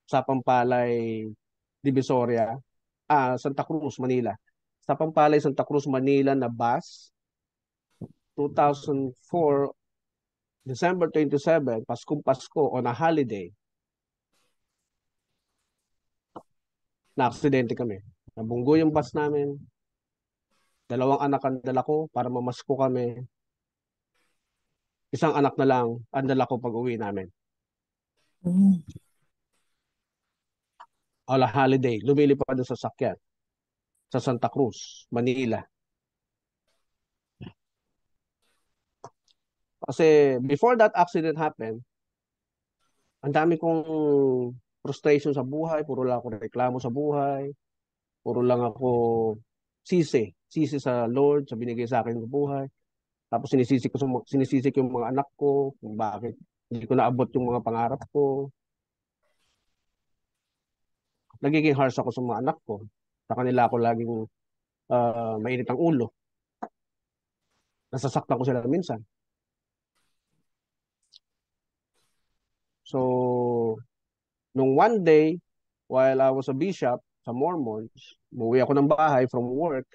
sa Pampalay, Divisoria, Santa Cruz, Manila. Sa Pampalay, Santa Cruz, Manila na bus, 2004, December 27, Paskong Pasko on a holiday. Na-aksidente kami. Nabunggo yung bus namin. 2 anak ang dala ko para mamasko kami. Isang anak na lang ang dala ko pag uwi namin. On a holiday, lumilipad doon sa sakyan sa Santa Cruz, Manila. Kasi before that accident happened, ang dami kong frustration sa buhay, puro lang ako reklamo sa buhay, puro lang ako sisi sa Lord, sa binigay sa akin ng buhay. Tapos sinisisi ko yung mga anak ko, kung bakit hindi ko naabot yung mga pangarap ko. Nagiging harsh ako sa mga anak ko. Sa kanila ako laging mainit ang ulo. Nasasaktan ko sila minsan. So, nung one day, while I was a bishop sa Mormons, umuwi ako ng bahay from work.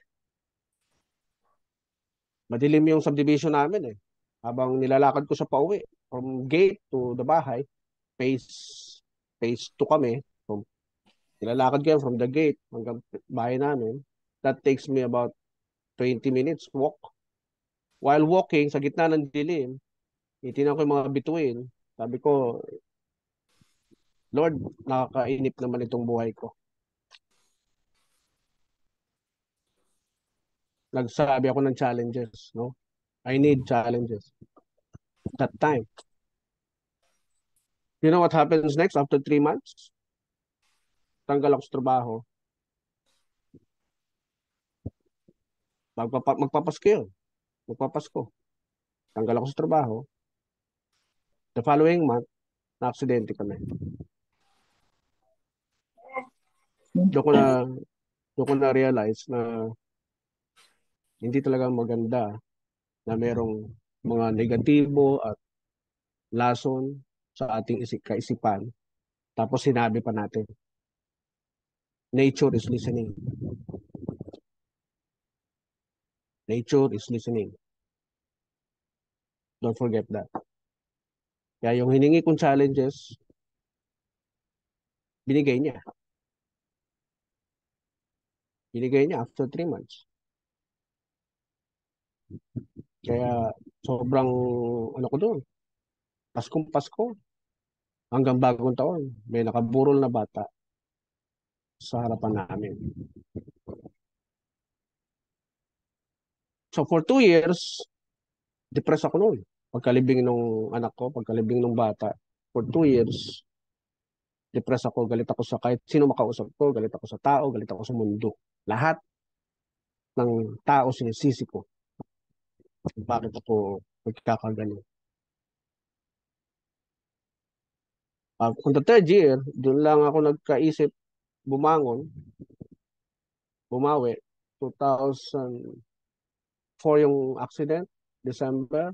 Madilim yung subdivision namin eh. Habang nilalakad ko sa pauwi, from gate to the bahay, phase 2 kami. From, nilalakad ko yan from the gate hanggang bahay namin. That takes me about 20 minutes walk. While walking, sa gitna ng dilim, itinan ko yung mga bituin. Sabi ko, Lord, nakakainip naman itong buhay ko. Nagsabi ako ng challenges, no? I need challenges. That time. You know what happens next after 3 months? Tanggal ako sa trabaho. Magpapasko yun. Magpapasko. Tanggal ako sa trabaho. The following month, na-aksidente kami. Doon ko na realize na hindi talaga maganda na merong mga negatibo at lason sa ating kaisipan. Tapos sinabi pa natin, nature is listening. Nature is listening. Don't forget that. Kaya yung hiningi kong challenges, binigay niya. Binigay niya after 3 months. Kaya sobrang ano ko doon. Paskong Pasko hanggang bagong taon, may nakaburol na bata sa harapan namin. So for 2 years, depressed ako noon. Pagkalibing nung anak ko, pagkalibing nung bata. For 2 years, depressed ako, galit ako sa kahit sino makausap ko, galit ako sa tao, galit ako sa mundo. Lahat ng tao sinisisi ko. Bakit ako nagkakaganon? On the 3rd year, doon lang ako nagkaisip, bumawi. 2004 yung accident, December.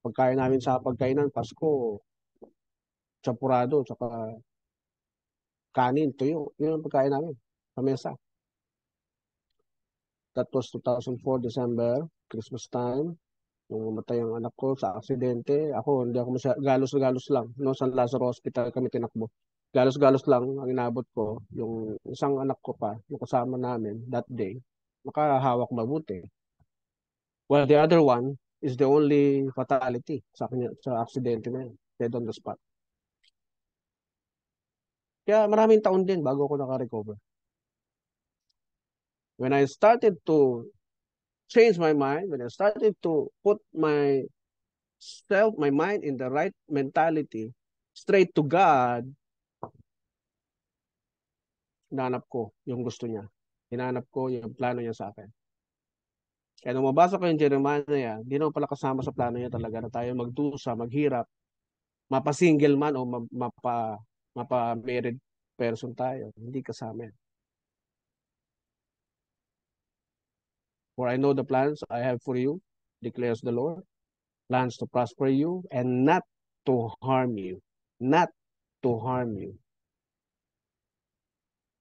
Pagkain namin sa pagkainan, Pasko, champurado, tsaka kanin, tuyo. Yun ang pagkain namin sa mesa. That was 2004, December, Christmas time. Nung namatay ang anak ko sa aksidente. Ako, hindi ako galos-galos lang. No, San Lazaro Hospital kami tinakbo. Galos-galos lang ang inabot ko. Yung isang anak ko pa, yung kasama namin that day, makahawak mabuti. Well, the other one is the only fatality sa kanya, sa aksidente na yun. Dead on the spot. Kaya maraming taon din bago ako naka-recover. When I started to change my mind, when I started to put my mind in the right mentality, straight to God, hinanap ko yung gusto niya. Hinanap ko yung plano niya sa akin. Kaya nung mabasa ko yung Jeremiah na yan, hindi naman pala kasama sa plano niya talaga na tayo magdusa, maghirap, mapa-single man o mapa-married person tayo. Hindi kasama yan. For I know the plans I have for you, declares the Lord. Plans to prosper you and not to harm you. Not to harm you.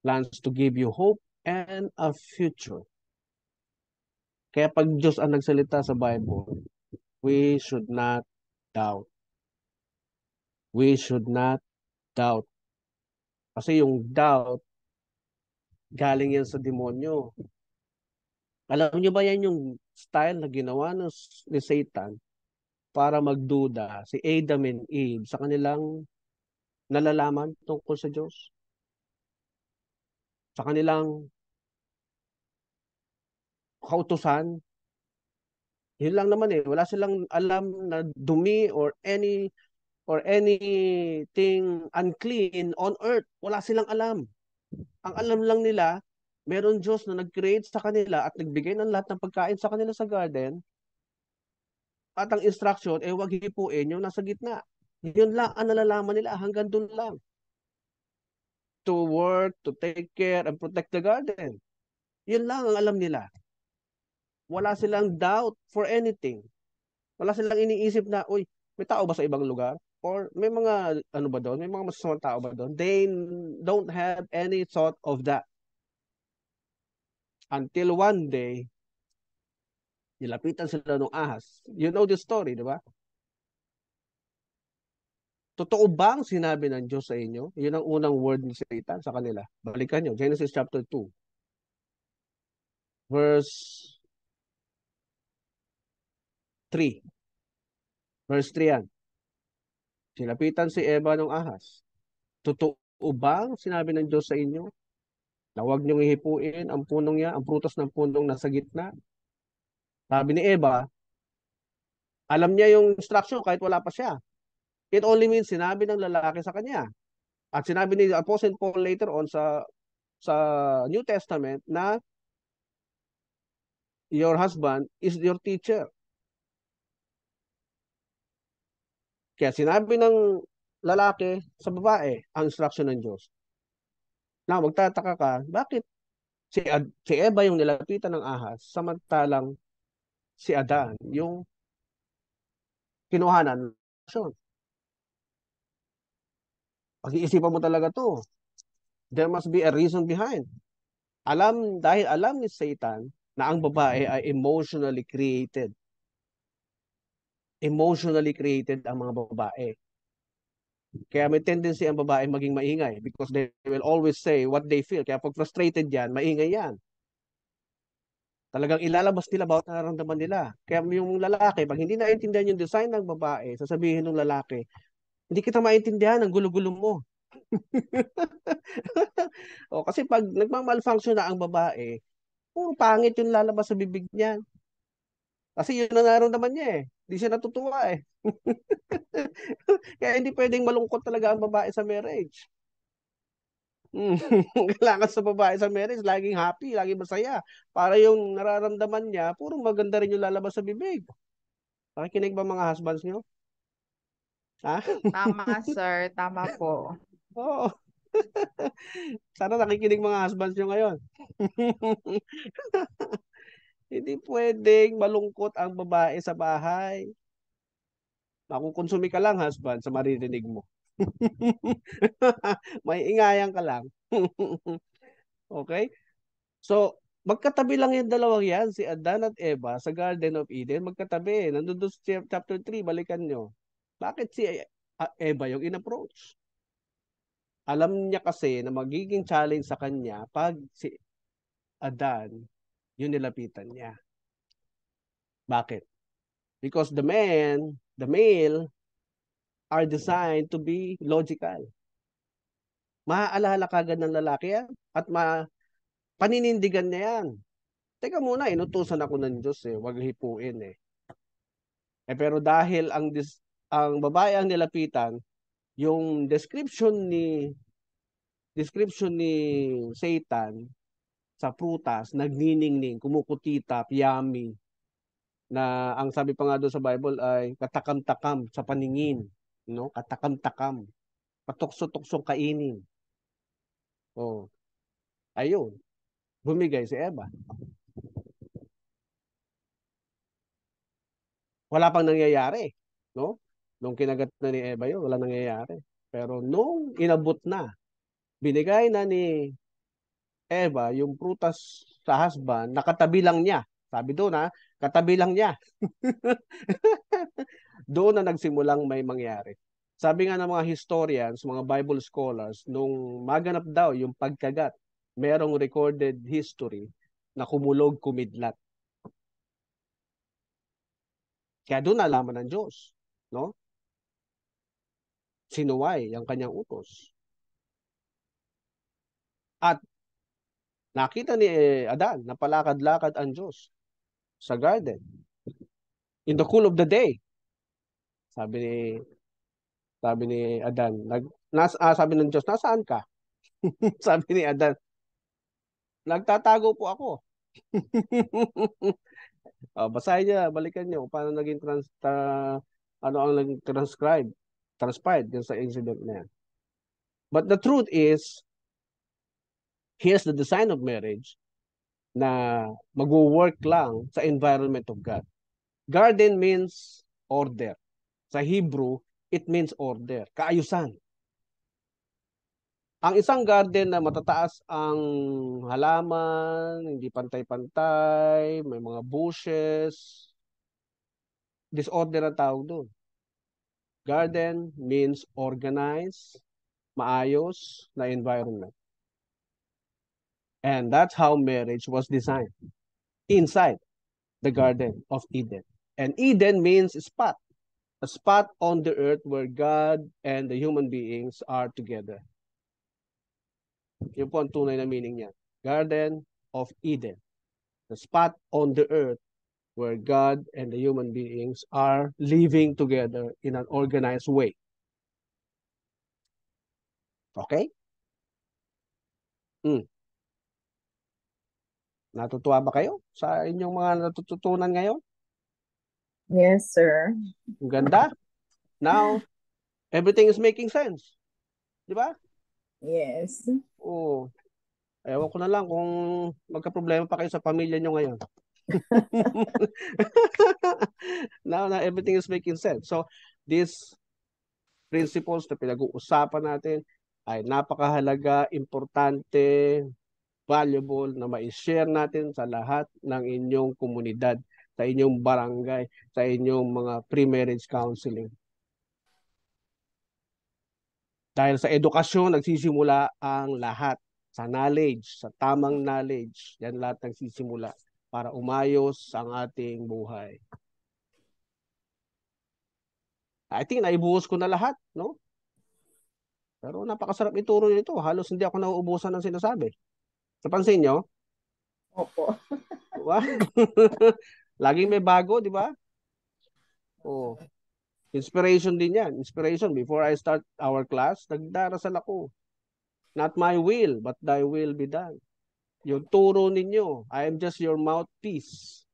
Plans to give you hope and a future. Kaya pag Diyos ang nagsalita sa Bible, we should not doubt. We should not doubt. Kasi yung doubt, galing yan sa demonyo. Alam niyo ba yan yung style na ginawa ni Satan para magduda si Adam and Eve sa kanilang nalalaman tungkol sa Diyos? Sa kanilang kautusan? Yun lang naman eh. Wala silang alam na dumi or anything unclean on earth. Wala silang alam. Ang alam lang nila, meron Diyos na nag-create sa kanila at nagbigay ng lahat ng pagkain sa kanila sa garden. At ang instruction, wag hipuin yung nasa gitna. Yun lang ang nalalaman nila, hanggang dun lang. To work, to take care, and protect the garden. Yun lang ang alam nila. Wala silang doubt for anything. Wala silang iniisip na, uy, may tao ba sa ibang lugar? Or may mga, ano ba doon? May mga masasamang tao ba doon? They don't have any thought of that. Until one day, nilapitan sila ng ahas. You know the story, di ba? Totoo bang sinabi ng Diyos sa inyo? Yun ang unang word ni Satan sa kanila. Balikan nyo, Genesis chapter 2. Verse 3. Verse 3 yan. Sinapitan si Eva ng ahas. Totoo bang sinabi ng Diyos sa inyo na huwag niyong ihipuin ang punong niya, ang prutas ng punong nasa gitna? Sabi ni Eva, alam niya yung instruction kahit wala pa siya. It only means sinabi ng lalaki sa kanya. At sinabi ni Apostle Paul later on sa New Testament na your husband is your teacher. Kaya sinabi ng lalaki sa babae ang instruction ng Diyos. Na magtataka ka, bakit si Eva yung nilapitan ng ahas, samantalang si Adan yung kinuhanan ng aksyon? Pag-iisipan mo talaga to. There must be a reason behind. Dahil alam ni Satan na ang babae ay emotionally created. Emotionally created ang mga babae. Kaya may tendency ang babae maging maingay because they will always say what they feel. Kaya pag frustrated yan, maingay yan. Talagang ilalabas nila bawat nararamdaman nila. Kaya yung lalaki, pag hindi naintindihan yung design ng babae, sasabihin ng lalaki, hindi kita maintindihan, ang gulo-gulo mo. O, kasi pag nagmamalfunction na ang babae, puro pangit yung lalabas sa bibig niya. Kasi yun ang nararamdaman niya eh. Hindi siya natutuwa eh. Kaya hindi pwedeng malungkot talaga ang babae sa marriage. Kailangan sa babae sa marriage, laging happy, laging masaya. Para yung nararamdaman niya, puro maganda rin yung lalabas sa bibig. Nakikinig ba mga husbands niyo? Ha? Tama, sir. Tama po. Oo. Sana nakikinig mga husbands niyo ngayon. Hindi pwedeng malungkot ang babae sa bahay. Makukonsumi ka lang, husband, sa maririnig mo. May ingayan ka lang. Okay? So, Magkatabi lang yung dalawang yan, si Adan at Eva sa Garden of Eden, magkatabi. Nandun doon sa chapter 3, balikan nyo. Bakit si Eva yung in-approach? Alam niya kasi na magiging challenge sa kanya pag si Adan yung nilapitan niya. Bakit? Because the male are designed to be logical. Maaalala kagad ng lalaki yan at paninindigan niya yan. Teka muna, inutusan ako ng Diyos eh, wag hipuin eh. Pero dahil ang babae ang nilapitan, yung description ni Satan sa prutas, nagniningning, kumukutita, yummy, na ang sabi pa nga doon sa Bible ay katakam-takam sa paningin, no? Katakam-takam, patukso-tuksong kainin. Oh, ayun, bumigay si Eva. Wala pang nangyayari, no? Nung kinagat na ni Eva yun, wala nangyayari. Pero nung inabot na, binigay na ni Eva yung prutas sa husband, nakatabi lang niya. Sabi doon ha, katabi lang niya. Doon na nagsimulang may mangyari. Sabi nga ng mga historians, mga Bible scholars, nung maganap daw yung pagkagat, merong recorded history na kumulog, kumidlat. Kaya doon nalaman ng Diyos, no? Sinuway ang kanyang utos. At nakita ni Adan na palakad-lakad ang Diyos sa garden. In the cool of the day, sabi ni Adan, sabi ng Diyos, nasaan ka? Sabi ni Adan, nagtatago po ako. Basahin niya, balikan niyo paano naging ano ang naging transpired dun sa incident na yan. But the truth is, here's the design of marriage na mag-work lang sa environment of God. Garden means order. Sa Hebrew, it means order, kaayusan. Ang isang garden na matataas ang halaman, hindi pantay-pantay, may mga bushes, disorder ang tawag doon. Garden means organized, maayos na environment. And that's how marriage was designed, inside the Garden of Eden. And Eden means spot, a spot on the earth where God and the human beings are together. Yun po ang tunay na meaning niya. Garden of Eden. The spot on the earth where God and the human beings are living together in an organized way. Okay? Natutuwa ba kayo sa inyong mga natututunan ngayon? Yes, sir. Ang ganda. Now, everything is making sense. Di ba? Yes. Oo. Ewan ko na lang kung magka-problema pa kayo sa pamilya nyo ngayon. Now everything is making sense. So, these principles na pinag-uusapan natin ay napakahalaga, importante, valuable na ma-share natin sa lahat ng inyong komunidad, sa inyong barangay, sa inyong mga pre-marriage counseling. Dahil sa edukasyon, nagsisimula ang lahat. Sa knowledge, sa tamang knowledge, yan lahat nagsisimula para umayos ang ating buhay. I think naibuhos ko na lahat, no? Pero napakasarap ituro nito. Halos hindi ako nauubusan ng sinasabi. Napansin nyo? Opo. Diba? Laging may bago, di ba? Oh. Inspiration din yan. Inspiration. Before I start our class, nagdarasal ako. Not my will, but thy will be done. Yung turo ninyo, I am just your mouthpiece.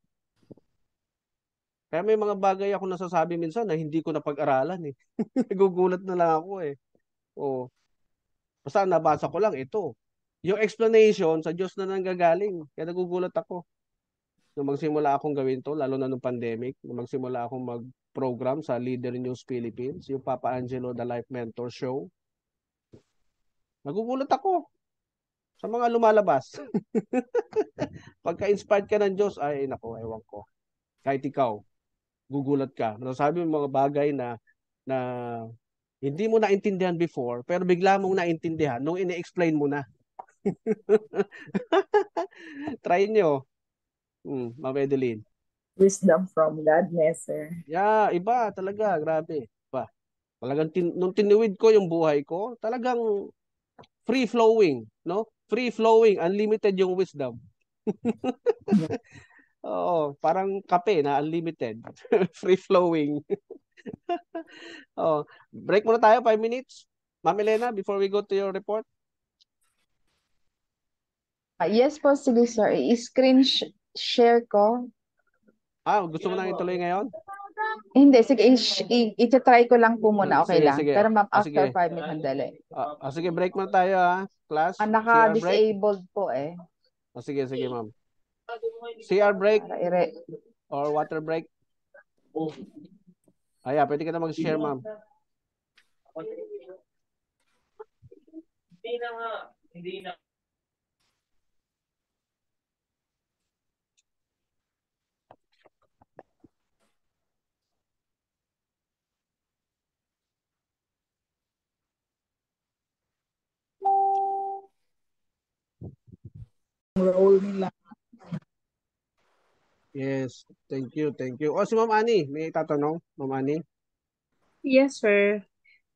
Kaya may mga bagay ako nasasabi minsan na hindi ko napag-aralan eh. Nagugulat na lang ako eh. Oh. Basta nabasa ko lang ito. Yung explanation sa Diyos na nanggagaling. Kaya nagugulat ako. Nung magsimula akong gawin to, lalo na nung pandemic, nung magsimula akong mag-program sa Leader News Philippines, yung Papa Angelo The Life Mentor Show. Nagugulat ako. Sa mga lumalabas. Pagka-inspired ka ng Diyos, ay nako, ewan ko. Kahit ikaw, gugulat ka. Nasasabi mo mga bagay na hindi mo naintindihan before, pero bigla mong naintindihan nung ini-explain mo na. Try nyo. Ma'am Edeline. Wisdom from God, yes, sir. Yeah, iba talaga, grabe. Iba. Talagang nung tinuwid ko yung buhay ko, talagang free flowing, no? Free flowing, unlimited yung wisdom. Oo, parang kape na unlimited. Free flowing. Oh, break muna tayo 5 minutes. Ma'am Elena, before we go to your report. Yes po, sige sir. I-screen share ko. Gusto mo nang ituloy ngayon? Hindi, sige, i-try ko lang po muna, okay Sige, lang. sige. Pero ma'am, Sige. after 5 minutes, sandali. Sige, break muna tayo class. CR break. Naka-disabled po eh. Sige, sige, ma'am. CR break Para or water break. Pwede ka na mag-share, ma'am. Hindi na. Role nila. Yes, thank you, thank you. Si Ma'am Ani, may tatanong, Ma'am Ani? Yes, sir.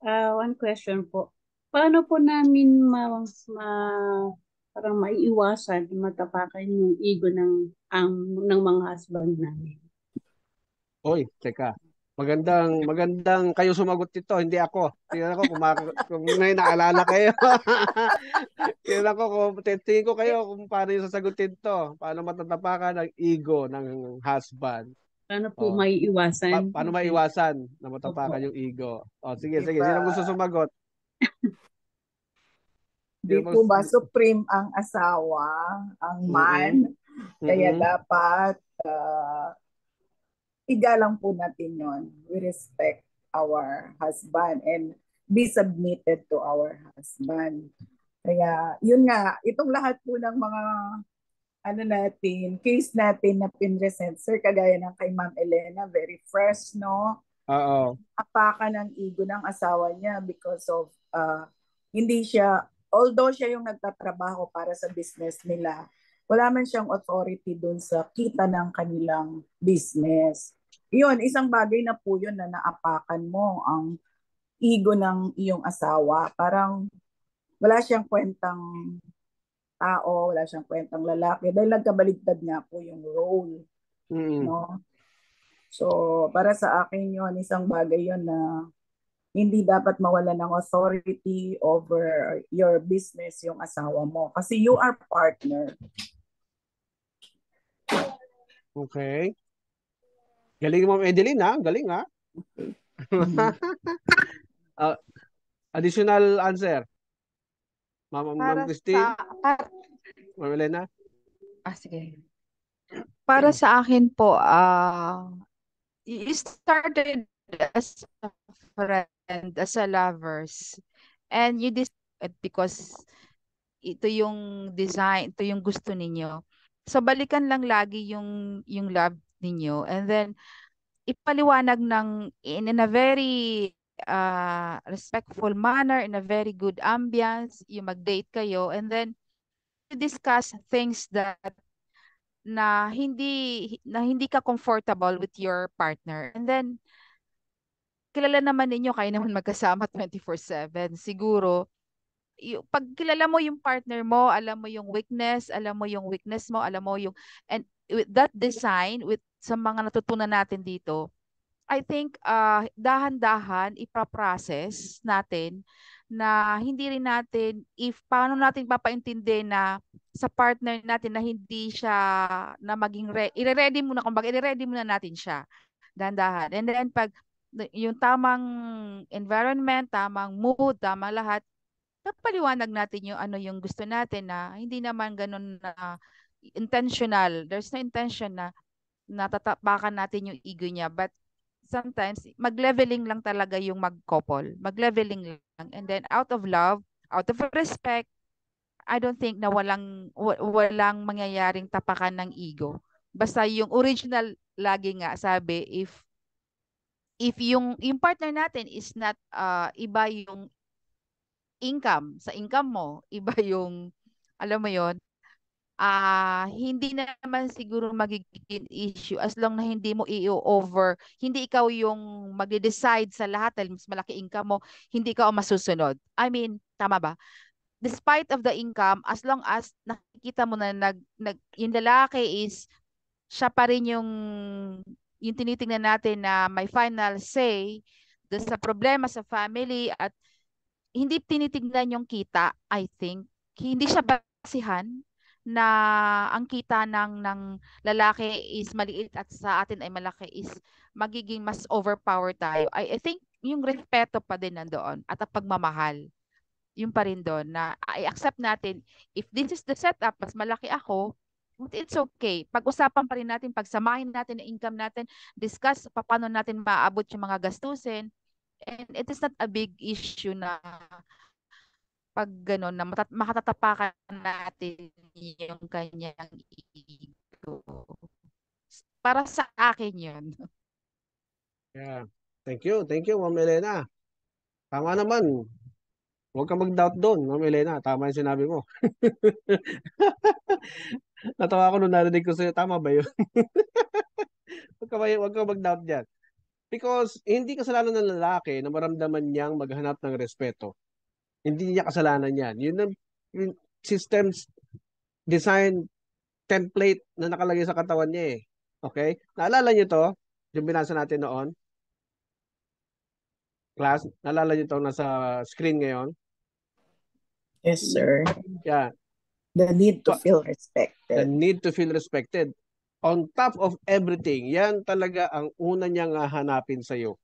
One question po. Paano po namin parang maiiwasan, matapakan yung ego ng mga husband namin? Oy, teka. Magandang kayo sumagot dito, hindi ako. Tingnan ko kung may naalala kayo. Tingnan ko tingin ko kayo kung paano yung sasagutin to. Paano matatapakan ang ego ng husband. Paano po maiiwasan? Paano maiwasan na matapakan yung ego? Sige. Diba? Sino gusto sumagot? Di po ba supreme ang asawa, ang man? Kaya dapat igalang po natin yon. We respect our husband and be submitted to our husband. Kaya yun nga, itong lahat po ng mga case natin na pinresent, sir, kagaya ng kay Ma'am Elena, very fresh, no? Oo. Apakan ng ego ng asawa niya because of hindi siya, although siya yung nagtatrabaho para sa business nila, wala man siyang authority dun sa kita ng kanilang business. Yun, isang bagay na po yun na naapakan mo ang ego ng iyong asawa. Parang wala siyang kwentang tao, wala siyang kwentang lalaki dahil nagkabaligtad nga po yung role. No? So, para sa akin yun, isang bagay yun na hindi dapat mawala ng authority over your business yung asawa mo. Kasi you are partner. Okay. Galing mo, Edeline, ha? Galing, ha? Additional answer. Ma'am Christine? Ma'am Elena? Sige. Para sa akin po, you started as a friend, as a lovers, and you because ito yung design, ito yung gusto ninyo. So balikan lang lagi yung love ninyo, and then ipaliwanag in a very respectful manner, in a very good ambience, yung mag-date kayo, and then you discuss things na hindi ka comfortable with your partner. And then kilala naman ninyo, kayo naman magkasama 24/7. Siguro pag kilala mo yung partner mo, alam mo yung weakness, alam mo yung weakness mo, alam mo yung, and with that design, with sa mga natutunan natin dito, I think dahan-dahan ipaprocess natin na hindi rin natin, paano natin papaintindi na sa partner natin na hindi siya na maging i-ready muna, kumbaga i-ready muna natin siya dahan-dahan. And then pag yung tamang environment, tamang mood, tamang lahat, napaliwanag natin yung ano yung gusto natin, na hindi naman ganun na intentional. There's no intention na natatapakan natin yung ego niya, but sometimes mag-leveling lang talaga yung mag-couple. Mag-leveling lang. And then out of love, out of respect, I don't think na walang mangyayaring tapakan ng ego. Basta yung original lagi nga sabi, if yung partner natin is not iba yung income, sa income mo, iba yung alam mo yon, hindi na naman siguro magiging issue as long na hindi mo i-over, hindi ikaw yung magde-decide sa lahat dahil mas malaki income mo, hindi ikaw ang masusunod. I mean, tama ba? Despite of the income, as long as nakikita mo na yung lalaki is siya pa rin yung tinitingnan natin na may final say doon sa problema sa family at hindi tinitingnan yung kita, I think. Hindi siya basihan na ang kita ng lalaki is maliit at sa atin ay malaki is magiging mas overpower tayo. I think yung respeto pa din nandoon at ang pagmamahal yung pa rin doon na i-accept natin if this is the setup, mas malaki ako, it's okay. Pag-usapan pa rin natin, pagsamahin natin ang income natin, discuss paano natin maaabot yung mga gastusin, and it is not a big issue na pag gano'n na makatatapakan natin yung kanyang ego. Para sa akin yun. Yeah. Thank you. Thank you, Ma'am Elena. Tama naman. Huwag kang mag-doubt doon, Ma'am Elena. Tama yung sinabi mo. Natawa ako nung narinig ko sa'yo. Tama ba yun? Huwag kang mag-doubt dyan. Because hindi kasalanan ng lalaki na maramdaman niyang maghanap ng respeto. Hindi niya kasalanan yan. Yun ang yung systems design template na nakalagay sa katawan niya eh. Okay? Naalala niyo to? Yung binasa natin noon? Class? Naalala niyo to nasa screen ngayon? Yes, sir. Yeah. The need to feel The respected. need to feel respected. On top of everything, yan talaga ang una niyang hahanapin sa'yo.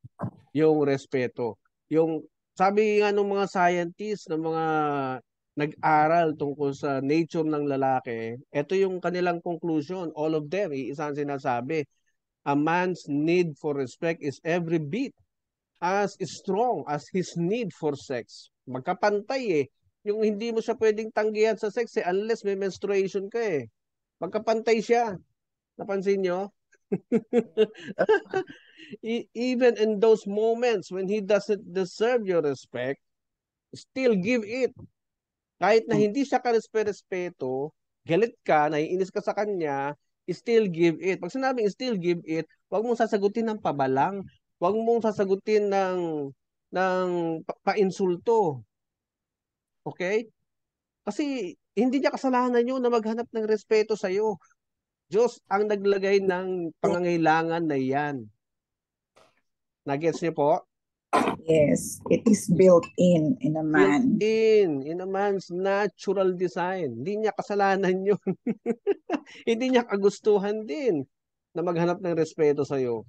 Yung respeto. Yung, sabi nga ng mga scientists, ng mga nag-aral tungkol sa nature ng lalaki, ito yung kanilang conclusion. All of them, iisang sinasabi, a man's need for respect is every bit as strong as his need for sex. Magkapantay eh. Yung hindi mo siya pwedeng tanggihan sa sex eh, unless may menstruation ka eh. Magkapantay siya. Napansin nyo? Even in those moments when he doesn't deserve your respect, still give it. Kahit na hindi siya ka-respeto, galit ka, naiinis ka sa kanya, still give it. Pag sinabing still give it, huwag mong sasagutin ng pabalang. Huwag mong sasagutin ng painsulto. Okay? Kasi hindi niya kasalanan yun na maghanap ng respeto sa'yo. Diyos ang naglagay ng pangangailangan na yan. Nagets niyo po? Yes, it is built in a man. In a man's natural design. Hindi niya kasalanan yun. Hindi niya kagustuhan din na maghanap ng respeto sa'yo.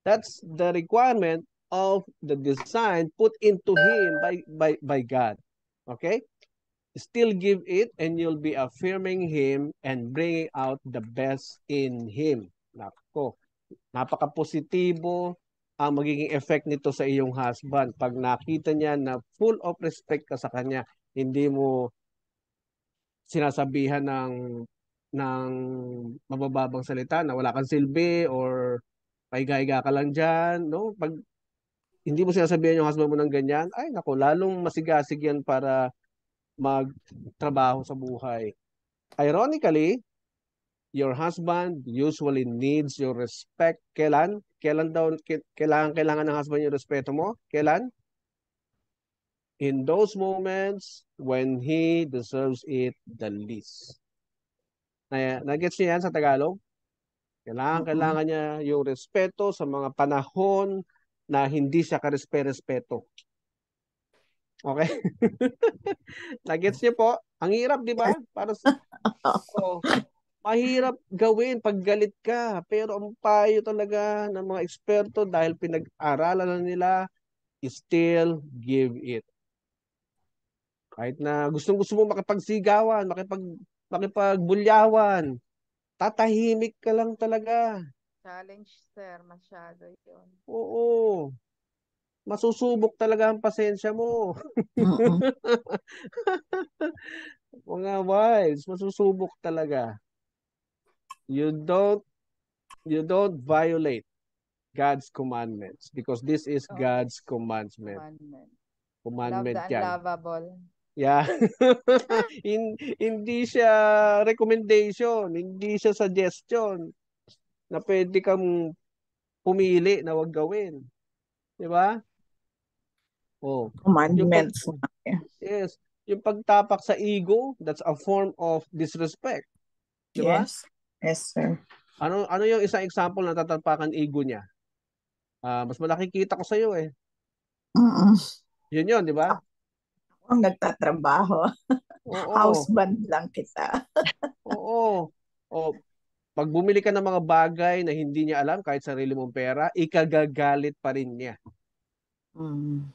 That's the requirement of the design put into him by God. Okay? Still give it and you'll be affirming him and bringing out the best in him. Nako, napaka-positibo ang magiging effect nito sa iyong husband. Pag nakita niya na full of respect ka sa kanya, hindi mo sinasabihan ng mabababang salita na wala kang silbi or pahiga-higa ka lang dyan, no? Pag hindi mo sinasabihan yung husband mo ng ganyan, ay nako, lalong masigasig yan para magtrabaho sa buhay. Ironically, your husband usually needs your respect. Kailan? Kailan daw kailangan ng husband yung respeto mo? Kailan? In those moments when he deserves it the least. Nagets niya yan sa Tagalog? Kailangan niya yung respeto sa mga panahon na hindi siya karespe-respeto. Okay? Nagets niyo po? Ang hirap, di ba? Para sa... Oh, mahirap gawin pag galit ka. Pero ang payo talaga ng mga eksperto dahil pinag-aralan na nila, still give it. Kahit na gustong-gusto mo makipagsigawan, makipagbulyawan, tatahimik ka lang talaga. Challenge, sir. Masyado yun. Oo. Masusubok talaga ang pasensya mo. Mga wives, masusubok talaga. You don't violate God's commandments because this is Oh, God's commandment. commandment. Love Commandment the yan. unlovable. Yeah. Hindi siya recommendation, hindi siya suggestion na pwede kang pumili na wag gawin. 'Di ba? Oh, yung pag Commandments. yes, yung pagtapak sa ego, that's a form of disrespect. 'Di ba? Yes. Yes, sir. Ano yung isang example na tatapakan ego niya? Mas malaki kita ko sa iyo eh. Mm-mm. Yun, 'di ba? Ang nagtatrabaho. Oo. Houseband lang kita. Oo. O pag bumili ka ng mga bagay na hindi niya alam kahit sarili mong pera, ikagagalit pa rin niya. Mm.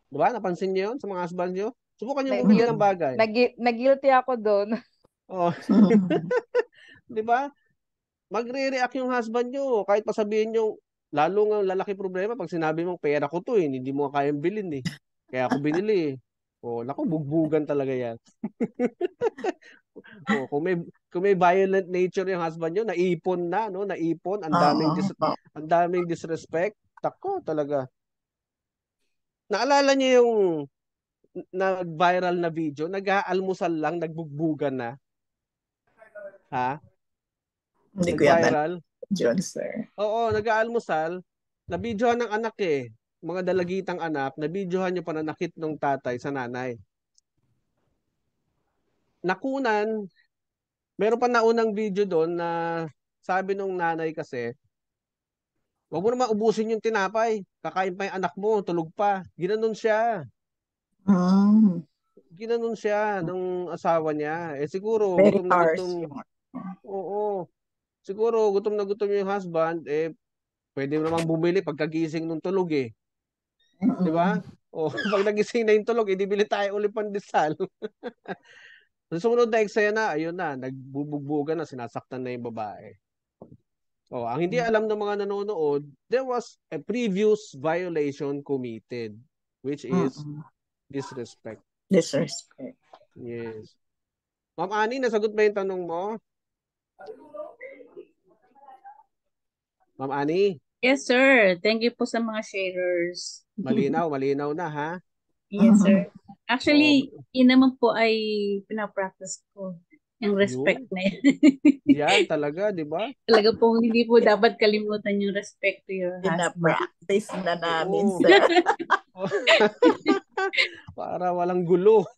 'Di ba? Napansin niyo 'yon sa mga husband niyo? Subukan niyo Nag- bumili guilt- ng bagay. Nag-guilty ako doon. Oh, 'di ba? Magre-react yung husband niyo kahit pa sabihin niyo lalo nga lalaki problema pag sinabi mong pera ko 'to eh, hindi mo kayang bilhin eh. Kaya ako binili eh. Oh, naku, bugbugan talaga 'yan. Oh, kung may violent nature yung husband niyo, naipon na, no? Naipon, ang daming disrespect. Tako talaga. Naalala niyo yung nag-viral na video, nag-aalmusal lang, nagbugbugan na. Ha? Hindi ko yata Nag-viral. John, sir. Oo, nag-aalmusal. Nabidyohan ng anak eh. Mga dalagitang anak, nabidyohan yung pananakit ng tatay sa nanay. Nakunan, meron pa naunang video doon na sabi nung nanay kasi, wag mo naman ubusin yung tinapay. Kakain pa yung anak mo, tulog pa. Ginanon siya. Mm. Ginanon siya ng asawa niya. Eh siguro, Very gutom na harsh gutom. yung Oo. Siguro, gutom na gutom yung husband, eh, pwede mo namang bumili pagkagising nung tulog eh. Di ba? O, pag nagising na yung tulog, bili tayo ulit pandesal. Sa sumunod na eksena, ayun na, nagbubugbugan na, sinasaktan na yung babae. O, ang hindi alam ng mga nanonood, there was a previous violation committed, which is disrespect. Disrespect. Yes. Ma'am Ani, nasagot ba yung tanong mo? Ma'am Ani? Yes, sir. Thank you po sa mga sharers. Malinaw na ha? Yes, sir. Oh, Actually, yun naman po ay pinapractice ko. Yung respect yun. na yan. Yan talaga, di ba? Talaga po, hindi po dapat kalimutan yung respect to your husband. Pina-practice na namin, Oo. sir. Para walang gulo.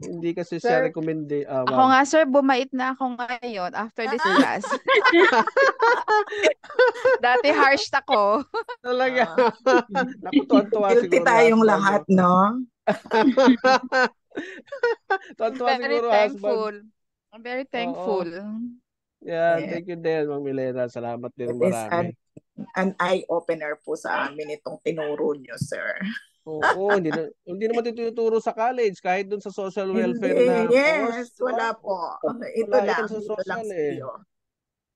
Hindi kasi siya Sir, recommended. Ako nga, sir, bumait na ako ngayon after this class. Dati harsh ako. Talaga. Naku, tuwan-tuwa Guilty siguro tayong husband lahat, mo. no? Tuwan-tuwa Very siguro thankful. husband. I'm very Oo. thankful. Yeah, Yeah. thank you din, Ma'am Milena. Salamat din It is marami. an eye-opener po sa amin itong tinuro nyo, sir. Oo, hindi naman tinuturo sa college, kahit dun sa social welfare Hindi, na yes, course. Diba? wala po. Ito Wala lang, yan sa ito lang social sa eh. iyo.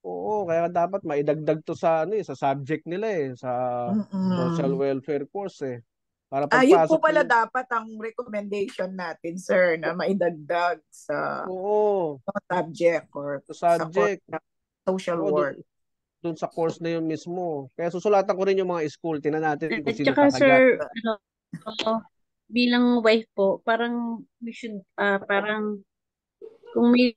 Oo, kaya dapat maidagdag to sa sa subject nila eh, sa social welfare course eh. Para Yun po pagpasok pala nila. dapat ang recommendation natin, sir, na maidagdag sa Oo, subject or sa sa subject. social Oo, work. dun sa course na yun mismo. Kaya susulatan ko rin yung mga school, tingnan natin kung At sino saka, kakagat. sir, bilang wife po, parang we should, parang kung may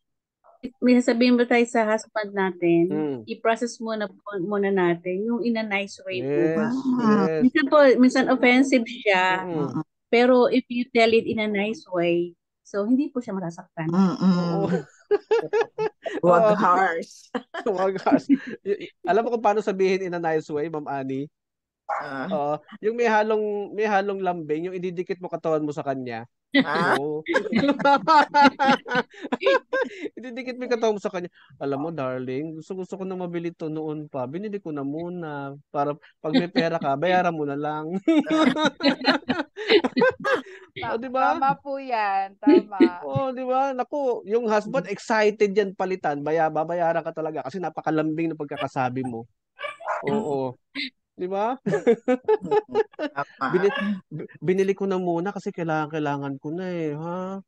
sasabihin ba tayo sa husband natin, i-process muna natin yung in a nice way po ba. Yes. Minsan offensive siya, Mm-mm. pero if you tell it in a nice way, so hindi po siya masasaktan. Oo. Wag harsh. Wag harsh. Alam mo kung paano sabihin in a nice way, Ma'am Ani? Yung may halong lambing, yung ididikit mo katawan mo sa kanya. Oo. Ididikit mo yung katawan mo sa kanya. Alam mo, darling, gusto ko na mabili to noon pa. Binili ko na muna. Para pag may pera ka, bayaran mo na lang. Diba? Tama po yan. Tama. Di ba? Naku, yung husband excited yan palitan. Babayaran ka talaga kasi napakalambing ng pagkakasabi mo. Oo. Di ba? Tama. Binili ko na muna kasi kailangan ko na eh, ha?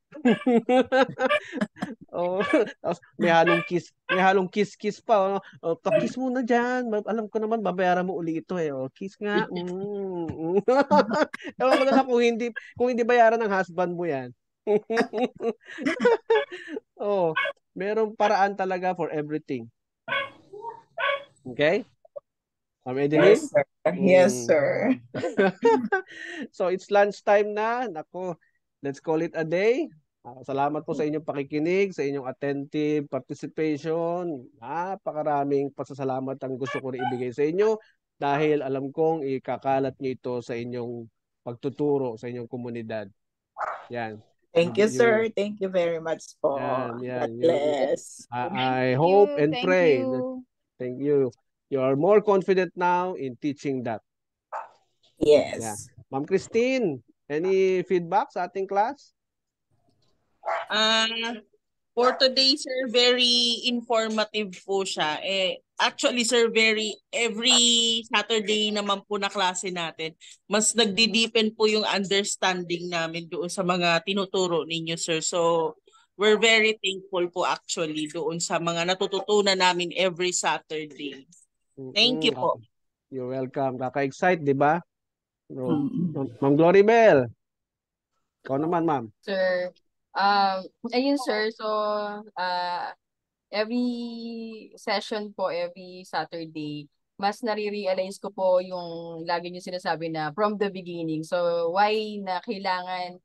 Oh, tapos may halong kiss pa. Oh, kiss muna diyan. Alam ko naman babayaran mo uli ito eh. Oh, kiss nga. Ewan ko na lang kung hindi bayaran ng husband mo 'yan. Oh, merong paraan talaga for everything. Okay? Edeline? Yes, sir. Yes, sir. So it's lunchtime na. Nako, let's call it a day. Salamat po sa inyong pakikinig, sa inyong attentive participation. Napakaraming pasasalamat ang gusto ko rin ibigay sa inyo dahil alam kong ikakalat niyo ito sa inyong pagtuturo sa inyong komunidad. Yan. Thank you, sir. Thank you very much po. Yan. God bless. I hope and Thank pray. you. Thank you. You are more confident now in teaching that. Yes. Yeah. Ma'am Christine, any feedback sa ating class? For today, sir, very informative po siya. Actually, sir, every Saturday naman po na klase natin, mas nagdi-deepen po yung understanding namin doon sa mga tinuturo ninyo, sir. So, we're very thankful po actually doon sa mga natututunan namin every Saturday. Thank you po. You're welcome. Kaka-excite, di ba? No. Ma'am Gloribel. Ikaw naman, ma'am. Sir, ayun sir, so every session po, every Saturday, mas nare-realize ko po yung lagi niyo sinasabi na from the beginning. So why na kailangan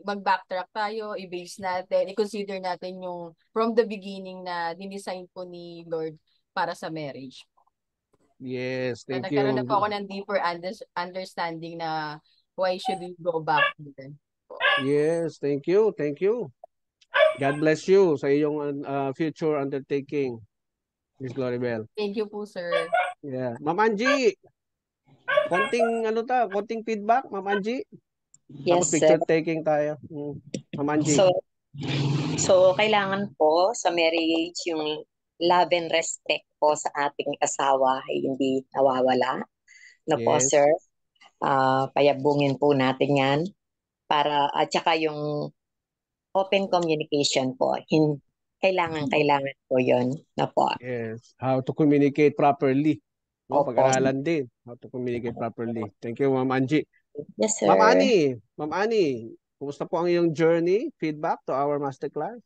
mag-backtrack tayo, i-base natin, i-consider natin yung from the beginning na dinesign po ni Lord para sa marriage. Yes, thank you. Nagkaroon na po ako ng deeper understanding na why should we go back there. Yes, thank you. Thank you. God bless you sa iyong future undertaking, Miss Gloribel. Thank you po, sir. Yeah. Ma'am Angie, konting feedback, Ma'am Angie. Tapos Yes, picture sir. taking tayo. Ma'am Angie. So kailangan po sa marriage yung love and respect po sa ating asawa ay hindi nawawala. No po, Yes. sir. Payabungin po natin yan at saka yung open communication po. Kailangan po yun. No po. Yes. How to communicate properly. No, Opo. pag-aralan din. How to communicate properly. Thank you, Ma'am Angie. Yes, sir. Ma'am Annie, kumusta po ang iyong journey? Feedback to our masterclass?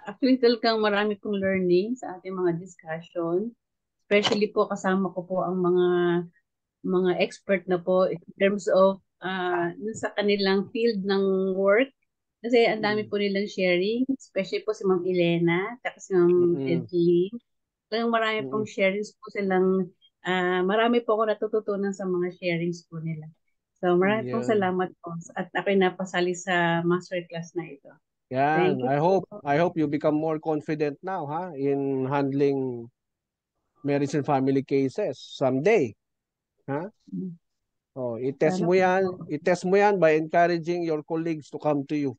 Actually, talagang marami kong learning sa ating mga discussion. Especially po kasama ko po ang mga expert na po in terms of sa kanilang field ng work. Kasi ang dami po nilang sharing, especially po si Ma'am Elena, at si Ma'am Edley. Talagang marami pong sharings po silang, marami po ako natututunan sa mga sharings po nila. So marami pong salamat po at ako'y napasali sa masterclass na ito. Yan. I hope you become more confident now, in handling marriage and family cases someday. Oh, i-test mo yan by encouraging your colleagues to come to you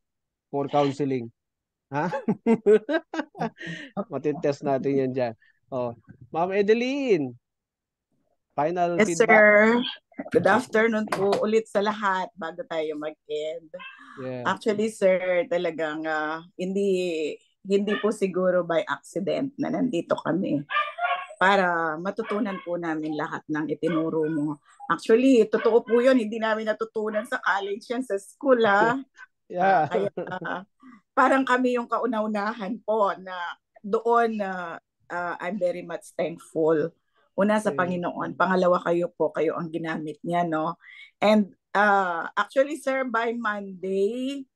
for counseling. Matitest natin yan dyan. Oh, Ma'am Edeline, final yes, feedback. Sir. Good afternoon po ulit sa lahat bago tayo mag-end. Yeah. Actually, sir, talagang hindi po siguro by accident na nandito kami para matutunan po namin lahat ng itinuro mo. Actually, totoo po yun, hindi namin natutunan sa college yan, sa school. Yeah. Kaya parang kami yung kauna-unahan po na doon I'm very much thankful. Una sa Panginoon, pangalawa kayo ang ginamit niya, no? And actually, sir, by Monday,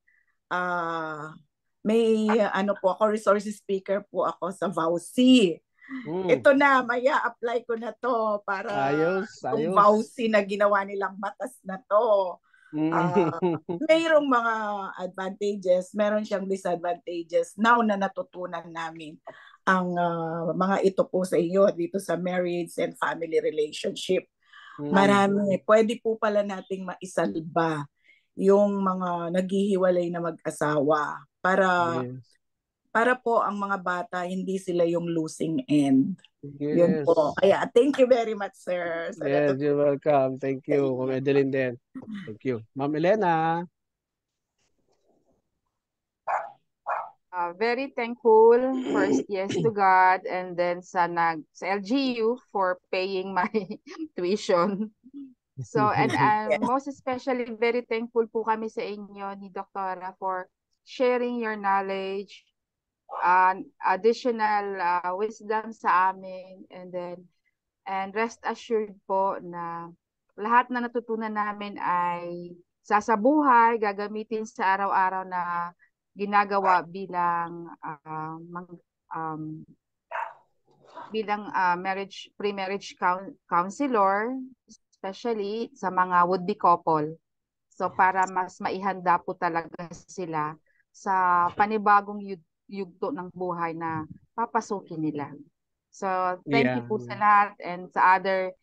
may ako, resources speaker po ako sa VAUSI. Ito na, maya apply ko na to para yung VAUSI na ginawa nilang batas na to. Mayroong mga advantages, meron siyang disadvantages now na natutunan namin ang mga ito po sa iyo dito sa marriage and family relationship. Marami. Pwede po pala nating maisalba yung mga naghihiwalay na mag-asawa para para po ang mga bata hindi sila yung losing end. Yun Yes. po. Kaya thank you very much, sir. Sa Yes, you're welcome. Thank you, Ma'am Edeline din. Thank you. Ma'am Elena. Very thankful, first yes to God, and then sa LGU for paying my tuition. So, and Yes. most especially, very thankful po kami sa inyo ni Doktora for sharing your knowledge, additional wisdom sa amin, and rest assured po na lahat na natutunan namin ay sasabuhay, gagamitin sa araw-araw na ginagawa bilang pre-marriage counselor, especially sa mga would-be couple. So para mas maihanda po talaga sila sa panibagong yugto ng buhay na papasukin nila. So thank you po sa lahat, and sa other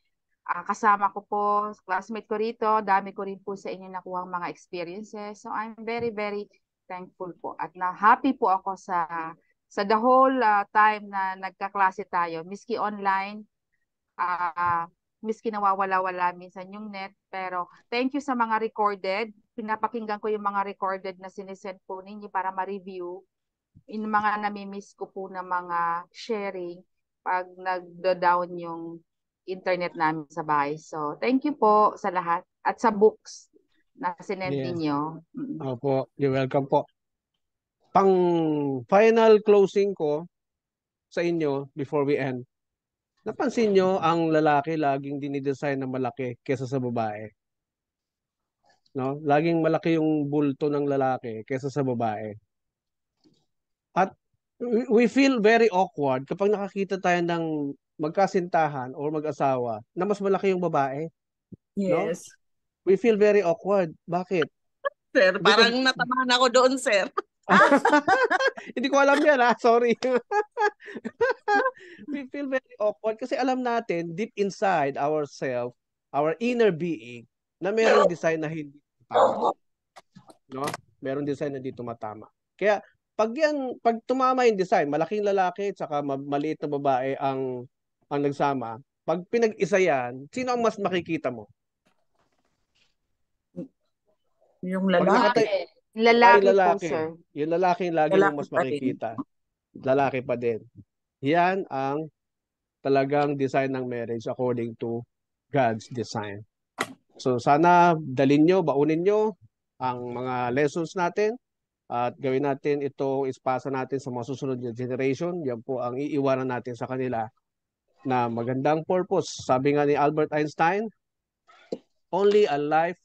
kasama ko po, classmate ko rito, dami ko rin po sa inyo nakuha mga experiences. So I'm very, very thankful po. At happy po ako sa the whole time na nagkaklase tayo. Miski online, miski nawawala-wala minsan yung net. Pero thank you sa mga recorded. Pinapakinggan ko yung mga recorded na sinisend po ninyo para ma-review. Yung mga namimiss ko po na mga sharing pag nagdo-down yung internet namin sa bahay. So, thank you po sa lahat. At sa books na sinend ninyo. Opo, you're welcome po. Pang final closing ko sa inyo before we end. Napansin nyo ang lalaki laging dinidesign na malaki kesa sa babae? No? Laging malaki yung bulto ng lalaki kesa sa babae. At we feel very awkward kapag nakakita tayo ng magkasintahan or mag-asawa na mas malaki yung babae. No? Yes. We feel very awkward. Bakit? Sir, parang natamaan ako doon, sir. Hindi ko alam yan, sorry. We feel very awkward kasi alam natin deep inside ourselves, our inner being, na merong design na hindi tama. No? Merong design na hindi tumatama. Kaya pag tumama yung design, malaking lalaki at saka maliit na babae ang nagsama, pag pinag-isa yan, sino ang mas makikita mo? Yung lalaki. Lalaki po, sir. Yung lalaki lagi mong mas makikita. Lalaki pa din. Yan ang talagang design ng marriage according to God's design. So sana dalin nyo, baunin nyo ang mga lessons natin at gawin natin ito, ispasa natin sa mga susunod na generation. Yan po ang iiwanan natin sa kanila na magandang purpose. Sabi nga ni Albert Einstein, only a life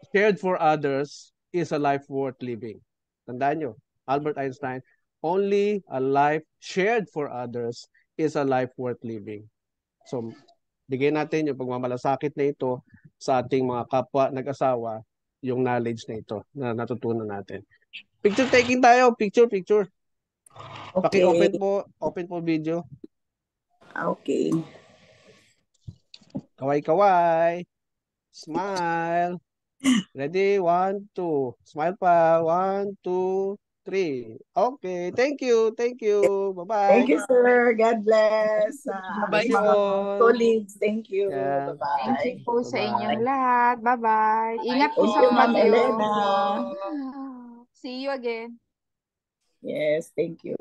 shared for others is a life worth living. Tandaan nyo, Albert Einstein, only a life shared for others is a life worth living. So, bigyan natin yung pagmamalasakit na ito sa ating mga kapwa nag-asawa, yung knowledge na ito na natutunan natin. Picture taking tayo, picture. Okay. Open po video. Okay. Kaway-kaway. Smile. Ready? 1, 2. Smile pa. 1, 2, 3. Okay. Thank you. Bye-bye. Thank you, sir. God bless. Bye-bye. Mga colleagues, thank you. Yeah. Bye-bye. Thank you po sa inyong lahat. Bye-bye. Ingat po Thank sa you, Ma'am bagyo. Elena. See you again. Yes, thank you.